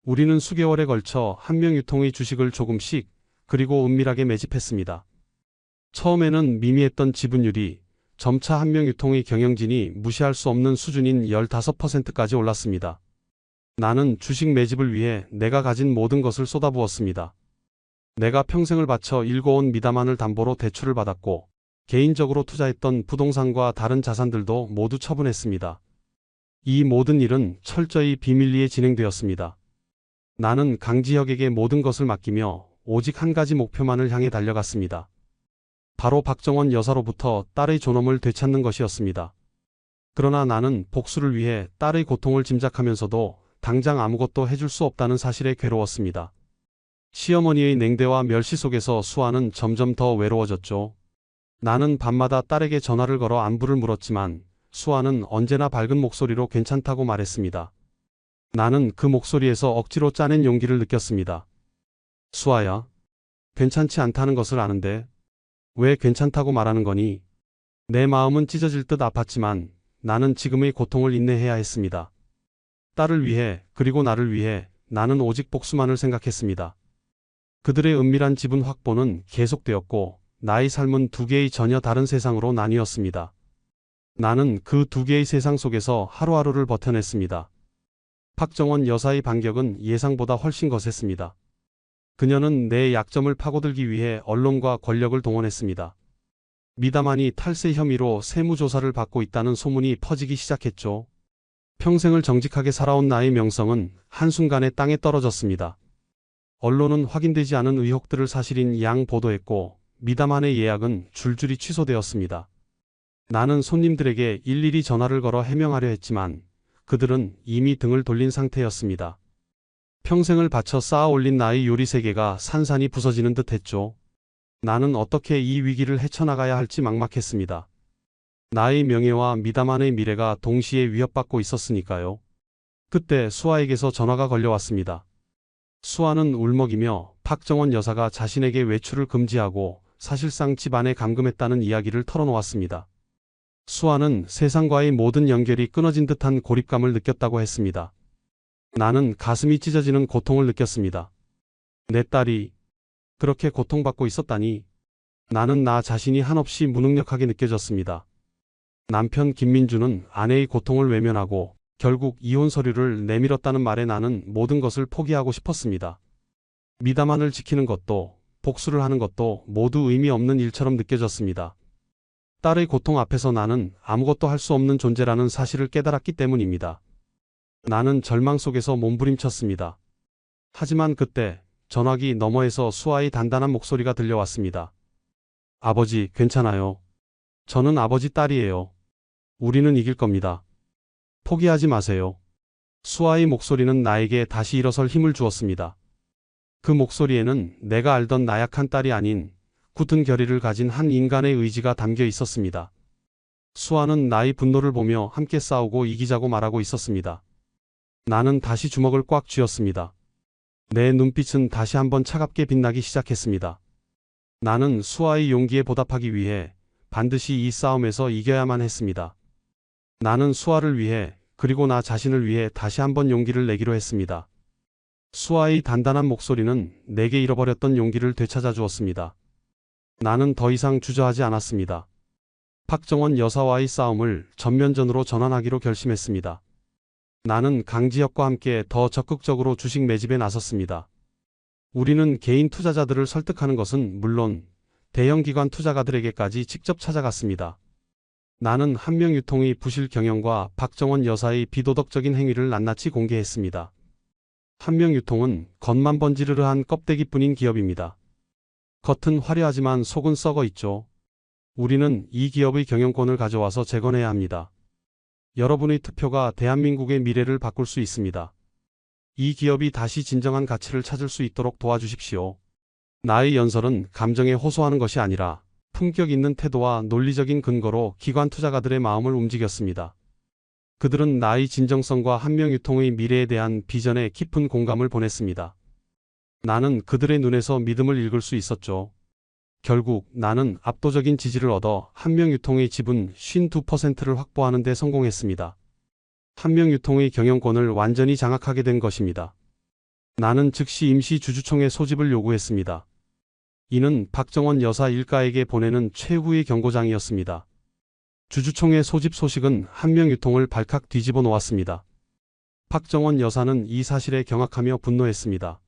우리는 수개월에 걸쳐 한명유통의 주식을 조금씩 그리고 은밀하게 매집했습니다. 처음에는 미미했던 지분율이 점차 한명유통의 경영진이 무시할 수 없는 수준인 15%까지 올랐습니다. 나는 주식 매집을 위해 내가 가진 모든 것을 쏟아부었습니다. 내가 평생을 바쳐 일궈온 미담안을 담보로 대출을 받았고 개인적으로 투자했던 부동산과 다른 자산들도 모두 처분했습니다. 이 모든 일은 철저히 비밀리에 진행되었습니다. 나는 강지혁에게 모든 것을 맡기며 오직 한 가지 목표만을 향해 달려갔습니다. 바로 박정원 여사로부터 딸의 존엄을 되찾는 것이었습니다. 그러나 나는 복수를 위해 딸의 고통을 짐작하면서도 당장 아무것도 해줄 수 없다는 사실에 괴로웠습니다. 시어머니의 냉대와 멸시 속에서 수아는 점점 더 외로워졌죠. 나는 밤마다 딸에게 전화를 걸어 안부를 물었지만 수아는 언제나 밝은 목소리로 괜찮다고 말했습니다. 나는 그 목소리에서 억지로 짜낸 용기를 느꼈습니다. 수아야, 괜찮지 않다는 것을 아는데 왜 괜찮다고 말하는 거니? 내 마음은 찢어질 듯 아팠지만 나는 지금의 고통을 인내해야 했습니다. 딸을 위해 그리고 나를 위해 나는 오직 복수만을 생각했습니다. 그들의 은밀한 지분 확보는 계속되었고 나의 삶은 두 개의 전혀 다른 세상으로 나뉘었습니다. 나는 그 두 개의 세상 속에서 하루하루를 버텨냈습니다. 박정원 여사의 반격은 예상보다 훨씬 거셌습니다. 그녀는 내 약점을 파고들기 위해 언론과 권력을 동원했습니다. 미담안이 탈세 혐의로 세무조사를 받고 있다는 소문이 퍼지기 시작했죠. 평생을 정직하게 살아온 나의 명성은 한순간에 땅에 떨어졌습니다. 언론은 확인되지 않은 의혹들을 사실인 양 보도했고 미담안의 예약은 줄줄이 취소되었습니다. 나는 손님들에게 일일이 전화를 걸어 해명하려 했지만 그들은 이미 등을 돌린 상태였습니다. 평생을 바쳐 쌓아 올린 나의 요리 세계가 산산이 부서지는 듯 했죠. 나는 어떻게 이 위기를 헤쳐나가야 할지 막막했습니다. 나의 명예와 미담안의 미래가 동시에 위협받고 있었으니까요. 그때 수아에게서 전화가 걸려왔습니다. 수아는 울먹이며 박정원 여사가 자신에게 외출을 금지하고 사실상 집안에 감금했다는 이야기를 털어놓았습니다. 수아는 세상과의 모든 연결이 끊어진 듯한 고립감을 느꼈다고 했습니다. 나는 가슴이 찢어지는 고통을 느꼈습니다. 내 딸이 그렇게 고통받고 있었다니. 나는 나 자신이 한없이 무능력하게 느껴졌습니다. 남편 김민주는 아내의 고통을 외면하고 결국 이혼 서류를 내밀었다는 말에 나는 모든 것을 포기하고 싶었습니다. 미담안을 지키는 것도 복수를 하는 것도 모두 의미 없는 일처럼 느껴졌습니다. 딸의 고통 앞에서 나는 아무것도 할 수 없는 존재라는 사실을 깨달았기 때문입니다. 나는 절망 속에서 몸부림쳤습니다. 하지만 그때 전화기 너머에서 수아의 단단한 목소리가 들려왔습니다. 아버지, 괜찮아요. 저는 아버지 딸이에요. 우리는 이길 겁니다. 포기하지 마세요. 수아의 목소리는 나에게 다시 일어설 힘을 주었습니다. 그 목소리에는 내가 알던 나약한 딸이 아닌 굳은 결의를 가진 한 인간의 의지가 담겨 있었습니다. 수아는 나의 분노를 보며 함께 싸우고 이기자고 말하고 있었습니다. 나는 다시 주먹을 꽉 쥐었습니다. 내 눈빛은 다시 한번 차갑게 빛나기 시작했습니다. 나는 수아의 용기에 보답하기 위해 반드시 이 싸움에서 이겨야만 했습니다. 나는 수아를 위해 그리고 나 자신을 위해 다시 한번 용기를 내기로 했습니다. 수아의 단단한 목소리는 내게 잃어버렸던 용기를 되찾아 주었습니다. 나는 더 이상 주저하지 않았습니다. 박정원 여사와의 싸움을 전면전으로 전환하기로 결심했습니다. 나는 강지혁과 함께 더 적극적으로 주식 매집에 나섰습니다. 우리는 개인 투자자들을 설득하는 것은 물론 대형 기관 투자가들에게까지 직접 찾아갔습니다. 나는 한명유통의 부실 경영과 박정원 여사의 비도덕적인 행위를 낱낱이 공개했습니다. 한명유통은 겉만 번지르르한 껍데기뿐인 기업입니다. 겉은 화려하지만 속은 썩어 있죠. 우리는 이 기업의 경영권을 가져와서 재건해야 합니다. 여러분의 투표가 대한민국의 미래를 바꿀 수 있습니다. 이 기업이 다시 진정한 가치를 찾을 수 있도록 도와주십시오. 나의 연설은 감정에 호소하는 것이 아니라 품격 있는 태도와 논리적인 근거로 기관 투자가들의 마음을 움직였습니다. 그들은 나의 진정성과 한명유통의 미래에 대한 비전에 깊은 공감을 보냈습니다. 나는 그들의 눈에서 믿음을 읽을 수 있었죠. 결국 나는 압도적인 지지를 얻어 한명유통의 지분 52%를 확보하는 데 성공했습니다. 한명유통의 경영권을 완전히 장악하게 된 것입니다. 나는 즉시 임시 주주총회 소집을 요구했습니다. 이는 박정원 여사 일가에게 보내는 최후의 경고장이었습니다. 주주총회 소집 소식은 한명유통을 발칵 뒤집어 놓았습니다. 박정원 여사는 이 사실에 경악하며 분노했습니다.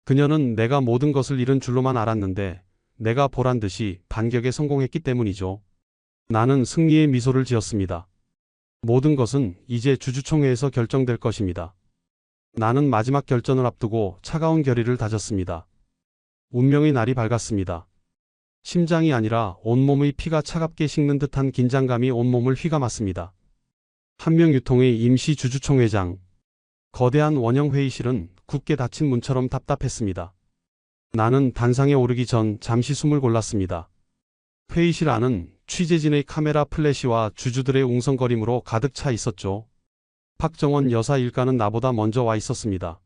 그녀는 내가 모든 것을 잃은 줄로만 알았는데 내가 보란 듯이 반격에 성공했기 때문이죠. 나는 승리의 미소를 지었습니다. 모든 것은 이제 주주총회에서 결정될 것입니다. 나는 마지막 결전을 앞두고 차가운 결의를 다졌습니다. 운명의 날이 밝았습니다. 심장이 아니라 온몸의 피가 차갑게 식는 듯한 긴장감이 온몸을 휘감았습니다. 한명유통의 임시 주주총회장. 거대한 원형 회의실은 굳게 닫힌 문처럼 답답했습니다. 나는 단상에 오르기 전 잠시 숨을 골랐습니다. 회의실 안은 취재진의 카메라 플래시와 주주들의 웅성거림으로 가득 차 있었죠. 박정원 여사 일가는 나보다 먼저 와 있었습니다.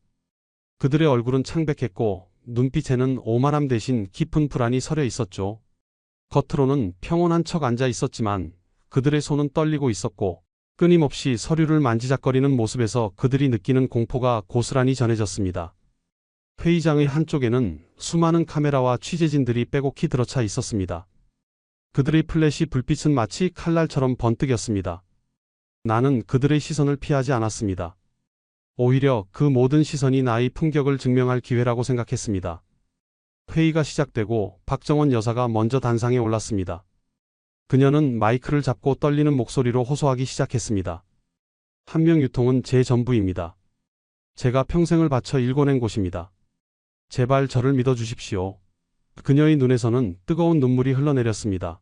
그들의 얼굴은 창백했고 눈빛에는 오만함 대신 깊은 불안이 서려 있었죠. 겉으로는 평온한 척 앉아 있었지만 그들의 손은 떨리고 있었고 끊임없이 서류를 만지작거리는 모습에서 그들이 느끼는 공포가 고스란히 전해졌습니다. 회의장의 한쪽에는 수많은 카메라와 취재진들이 빼곡히 들어차 있었습니다. 그들의 플래시 불빛은 마치 칼날처럼 번뜩였습니다. 나는 그들의 시선을 피하지 않았습니다. 오히려 그 모든 시선이 나의 품격을 증명할 기회라고 생각했습니다. 회의가 시작되고 박정원 여사가 먼저 단상에 올랐습니다. 그녀는 마이크를 잡고 떨리는 목소리로 호소하기 시작했습니다. 한명유통은 제 전부입니다. 제가 평생을 바쳐 일궈낸 곳입니다. 제발 저를 믿어주십시오. 그녀의 눈에서는 뜨거운 눈물이 흘러내렸습니다.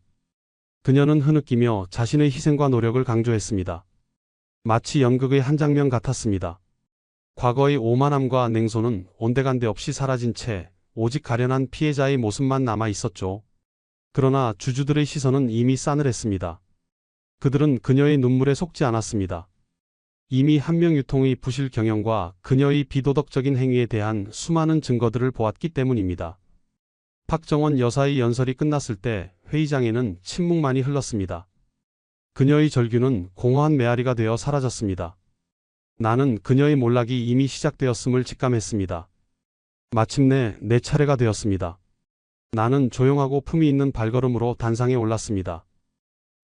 그녀는 흐느끼며 자신의 희생과 노력을 강조했습니다. 마치 연극의 한 장면 같았습니다. 과거의 오만함과 냉소는 온데간데 없이 사라진 채 오직 가련한 피해자의 모습만 남아 있었죠. 그러나 주주들의 시선은 이미 싸늘했습니다. 그들은 그녀의 눈물에 속지 않았습니다. 이미 한명유통의 부실 경영과 그녀의 비도덕적인 행위에 대한 수많은 증거들을 보았기 때문입니다. 박정원 여사의 연설이 끝났을 때 회의장에는 침묵만이 흘렀습니다. 그녀의 절규는 공허한 메아리가 되어 사라졌습니다. 나는 그녀의 몰락이 이미 시작되었음을 직감했습니다. 마침내 내 차례가 되었습니다. 나는 조용하고 품위 있는 발걸음으로 단상에 올랐습니다.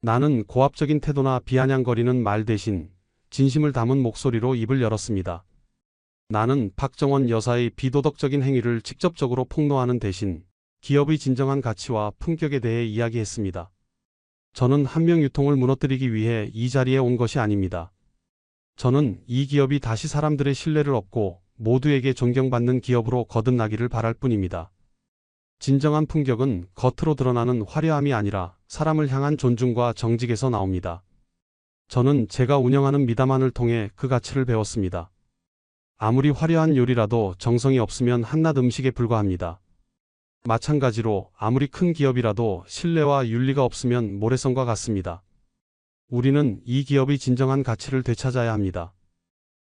나는 고압적인 태도나 비아냥거리는 말 대신 진심을 담은 목소리로 입을 열었습니다. 나는 박정원 여사의 비도덕적인 행위를 직접적으로 폭로하는 대신 기업의 진정한 가치와 품격에 대해 이야기했습니다. 저는 한명유통을 무너뜨리기 위해 이 자리에 온 것이 아닙니다. 저는 이 기업이 다시 사람들의 신뢰를 얻고 모두에게 존경받는 기업으로 거듭나기를 바랄 뿐입니다. 진정한 품격은 겉으로 드러나는 화려함이 아니라 사람을 향한 존중과 정직에서 나옵니다. 저는 제가 운영하는 미담안을 통해 그 가치를 배웠습니다. 아무리 화려한 요리라도 정성이 없으면 한낱 음식에 불과합니다. 마찬가지로 아무리 큰 기업이라도 신뢰와 윤리가 없으면 모래성과 같습니다. 우리는 이 기업의 진정한 가치를 되찾아야 합니다.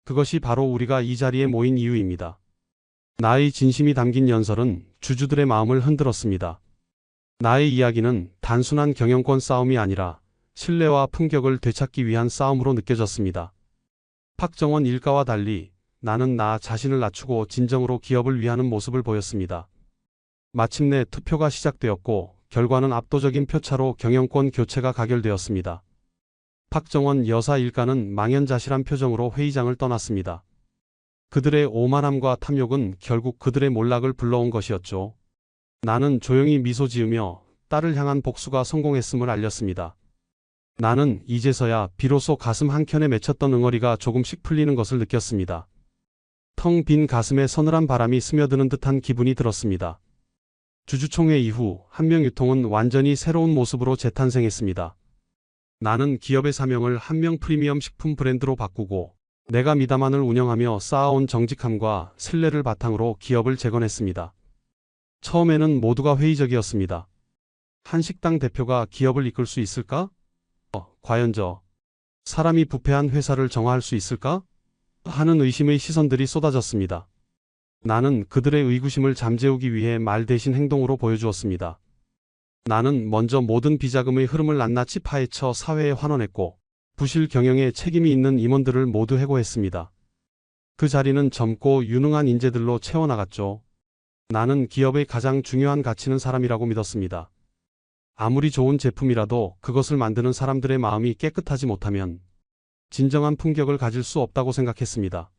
그것이 바로 우리가 이 자리에 모인 이유입니다. 나의 진심이 담긴 연설은 주주들의 마음을 흔들었습니다. 나의 이야기는 단순한 경영권 싸움이 아니라 신뢰와 품격을 되찾기 위한 싸움으로 느껴졌습니다. 박정원 일가와 달리 나는 나 자신을 낮추고 진정으로 기업을 위하는 모습을 보였습니다. 마침내 투표가 시작되었고 결과는 압도적인 표차로 경영권 교체가 가결되었습니다. 박정원 여사 일가는 망연자실한 표정으로 회의장을 떠났습니다. 그들의 오만함과 탐욕은 결국 그들의 몰락을 불러온 것이었죠. 나는 조용히 미소 지으며 딸을 향한 복수가 성공했음을 알렸습니다. 나는 이제서야 비로소 가슴 한켠에 맺혔던 응어리가 조금씩 풀리는 것을 느꼈습니다. 텅 빈 가슴에 서늘한 바람이 스며드는 듯한 기분이 들었습니다. 주주총회 이후 한명유통은 완전히 새로운 모습으로 재탄생했습니다. 나는 기업의 사명을 한명 프리미엄 식품 브랜드로 바꾸고 내가 미담안을 운영하며 쌓아온 정직함과 신뢰를 바탕으로 기업을 재건했습니다. 처음에는 모두가 회의적이었습니다. 한 식당 대표가 기업을 이끌 수 있을까? 과연 사람이 부패한 회사를 정화할 수 있을까? 하는 의심의 시선들이 쏟아졌습니다. 나는 그들의 의구심을 잠재우기 위해 말 대신 행동으로 보여주었습니다. 나는 먼저 모든 비자금의 흐름을 낱낱이 파헤쳐 사회에 환원했고 부실 경영에 책임이 있는 임원들을 모두 해고했습니다. 그 자리는 젊고 유능한 인재들로 채워나갔죠. 나는 기업의 가장 중요한 가치는 사람이라고 믿었습니다. 아무리 좋은 제품이라도 그것을 만드는 사람들의 마음이 깨끗하지 못하면 진정한 품격을 가질 수 없다고 생각했습니다.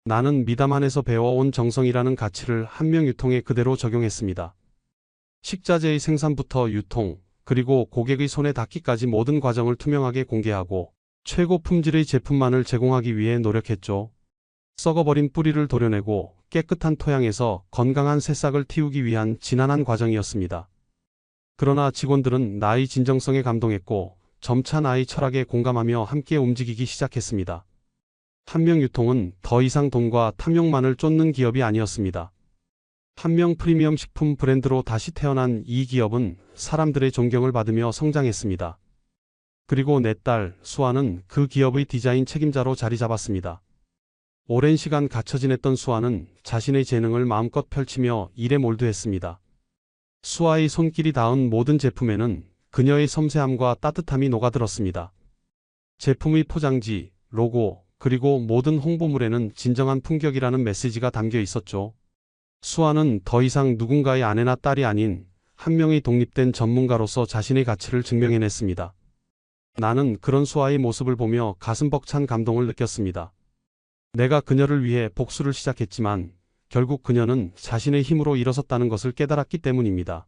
나는 미담 안에서 배워온 정성이라는 가치를 한명 유통에 그대로 적용했습니다. 식자재의 생산부터 유통, 그리고 고객의 손에 닿기까지 모든 과정을 투명하게 공개하고 최고 품질의 제품만을 제공하기 위해 노력했죠. 썩어버린 뿌리를 도려내고 깨끗한 토양에서 건강한 새싹을 틔우기 위한 지난한 과정이었습니다. 그러나 직원들은 나의 진정성에 감동했고 점차 나의 철학에 공감하며 함께 움직이기 시작했습니다. 한명유통은 더 이상 돈과 탐욕만을 쫓는 기업이 아니었습니다. 한명 프리미엄 식품 브랜드로 다시 태어난 이 기업은 사람들의 존경을 받으며 성장했습니다. 그리고 내 딸 수아는 그 기업의 디자인 책임자로 자리 잡았습니다. 오랜 시간 갇혀 지냈던 수아는 자신의 재능을 마음껏 펼치며 일에 몰두했습니다. 수아의 손길이 닿은 모든 제품에는 그녀의 섬세함과 따뜻함이 녹아들었습니다. 제품의 포장지, 로고, 그리고 모든 홍보물에는 진정한 품격이라는 메시지가 담겨 있었죠. 수아는 더 이상 누군가의 아내나 딸이 아닌 한 명의 독립된 전문가로서 자신의 가치를 증명해냈습니다. 나는 그런 수아의 모습을 보며 가슴 벅찬 감동을 느꼈습니다. 내가 그녀를 위해 복수를 시작했지만 결국 그녀는 자신의 힘으로 일어섰다는 것을 깨달았기 때문입니다.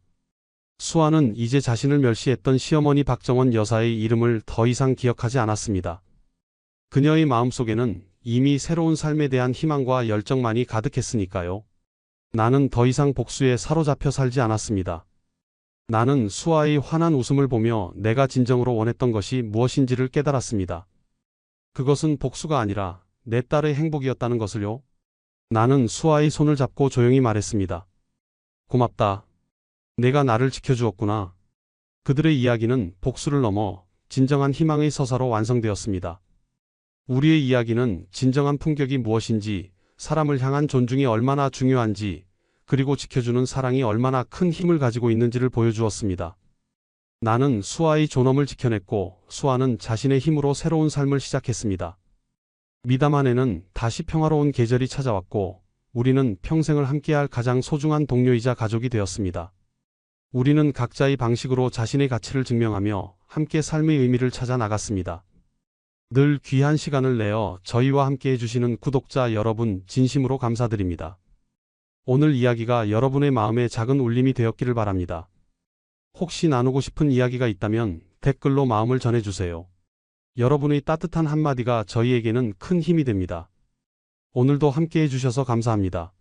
수아는 이제 자신을 멸시했던 시어머니 박정원 여사의 이름을 더 이상 기억하지 않았습니다. 그녀의 마음속에는 이미 새로운 삶에 대한 희망과 열정만이 가득했으니까요. 나는 더 이상 복수에 사로잡혀 살지 않았습니다. 나는 수아의 환한 웃음을 보며 내가 진정으로 원했던 것이 무엇인지를 깨달았습니다. 그것은 복수가 아니라 내 딸의 행복이었다는 것을요. 나는 수아의 손을 잡고 조용히 말했습니다. 고맙다. 내가 나를 지켜주었구나. 그들의 이야기는 복수를 넘어 진정한 희망의 서사로 완성되었습니다. 우리의 이야기는 진정한 품격이 무엇인지, 사람을 향한 존중이 얼마나 중요한지, 그리고 지켜주는 사랑이 얼마나 큰 힘을 가지고 있는지를 보여주었습니다. 나는 수아의 존엄을 지켜냈고 수아는 자신의 힘으로 새로운 삶을 시작했습니다. 미담 안에는 다시 평화로운 계절이 찾아왔고 우리는 평생을 함께할 가장 소중한 동료이자 가족이 되었습니다. 우리는 각자의 방식으로 자신의 가치를 증명하며 함께 삶의 의미를 찾아 나갔습니다. 늘 귀한 시간을 내어 저희와 함께 해주시는 구독자 여러분 진심으로 감사드립니다. 오늘 이야기가 여러분의 마음에 작은 울림이 되었기를 바랍니다. 혹시 나누고 싶은 이야기가 있다면 댓글로 마음을 전해주세요. 여러분의 따뜻한 한마디가 저희에게는 큰 힘이 됩니다. 오늘도 함께 해주셔서 감사합니다.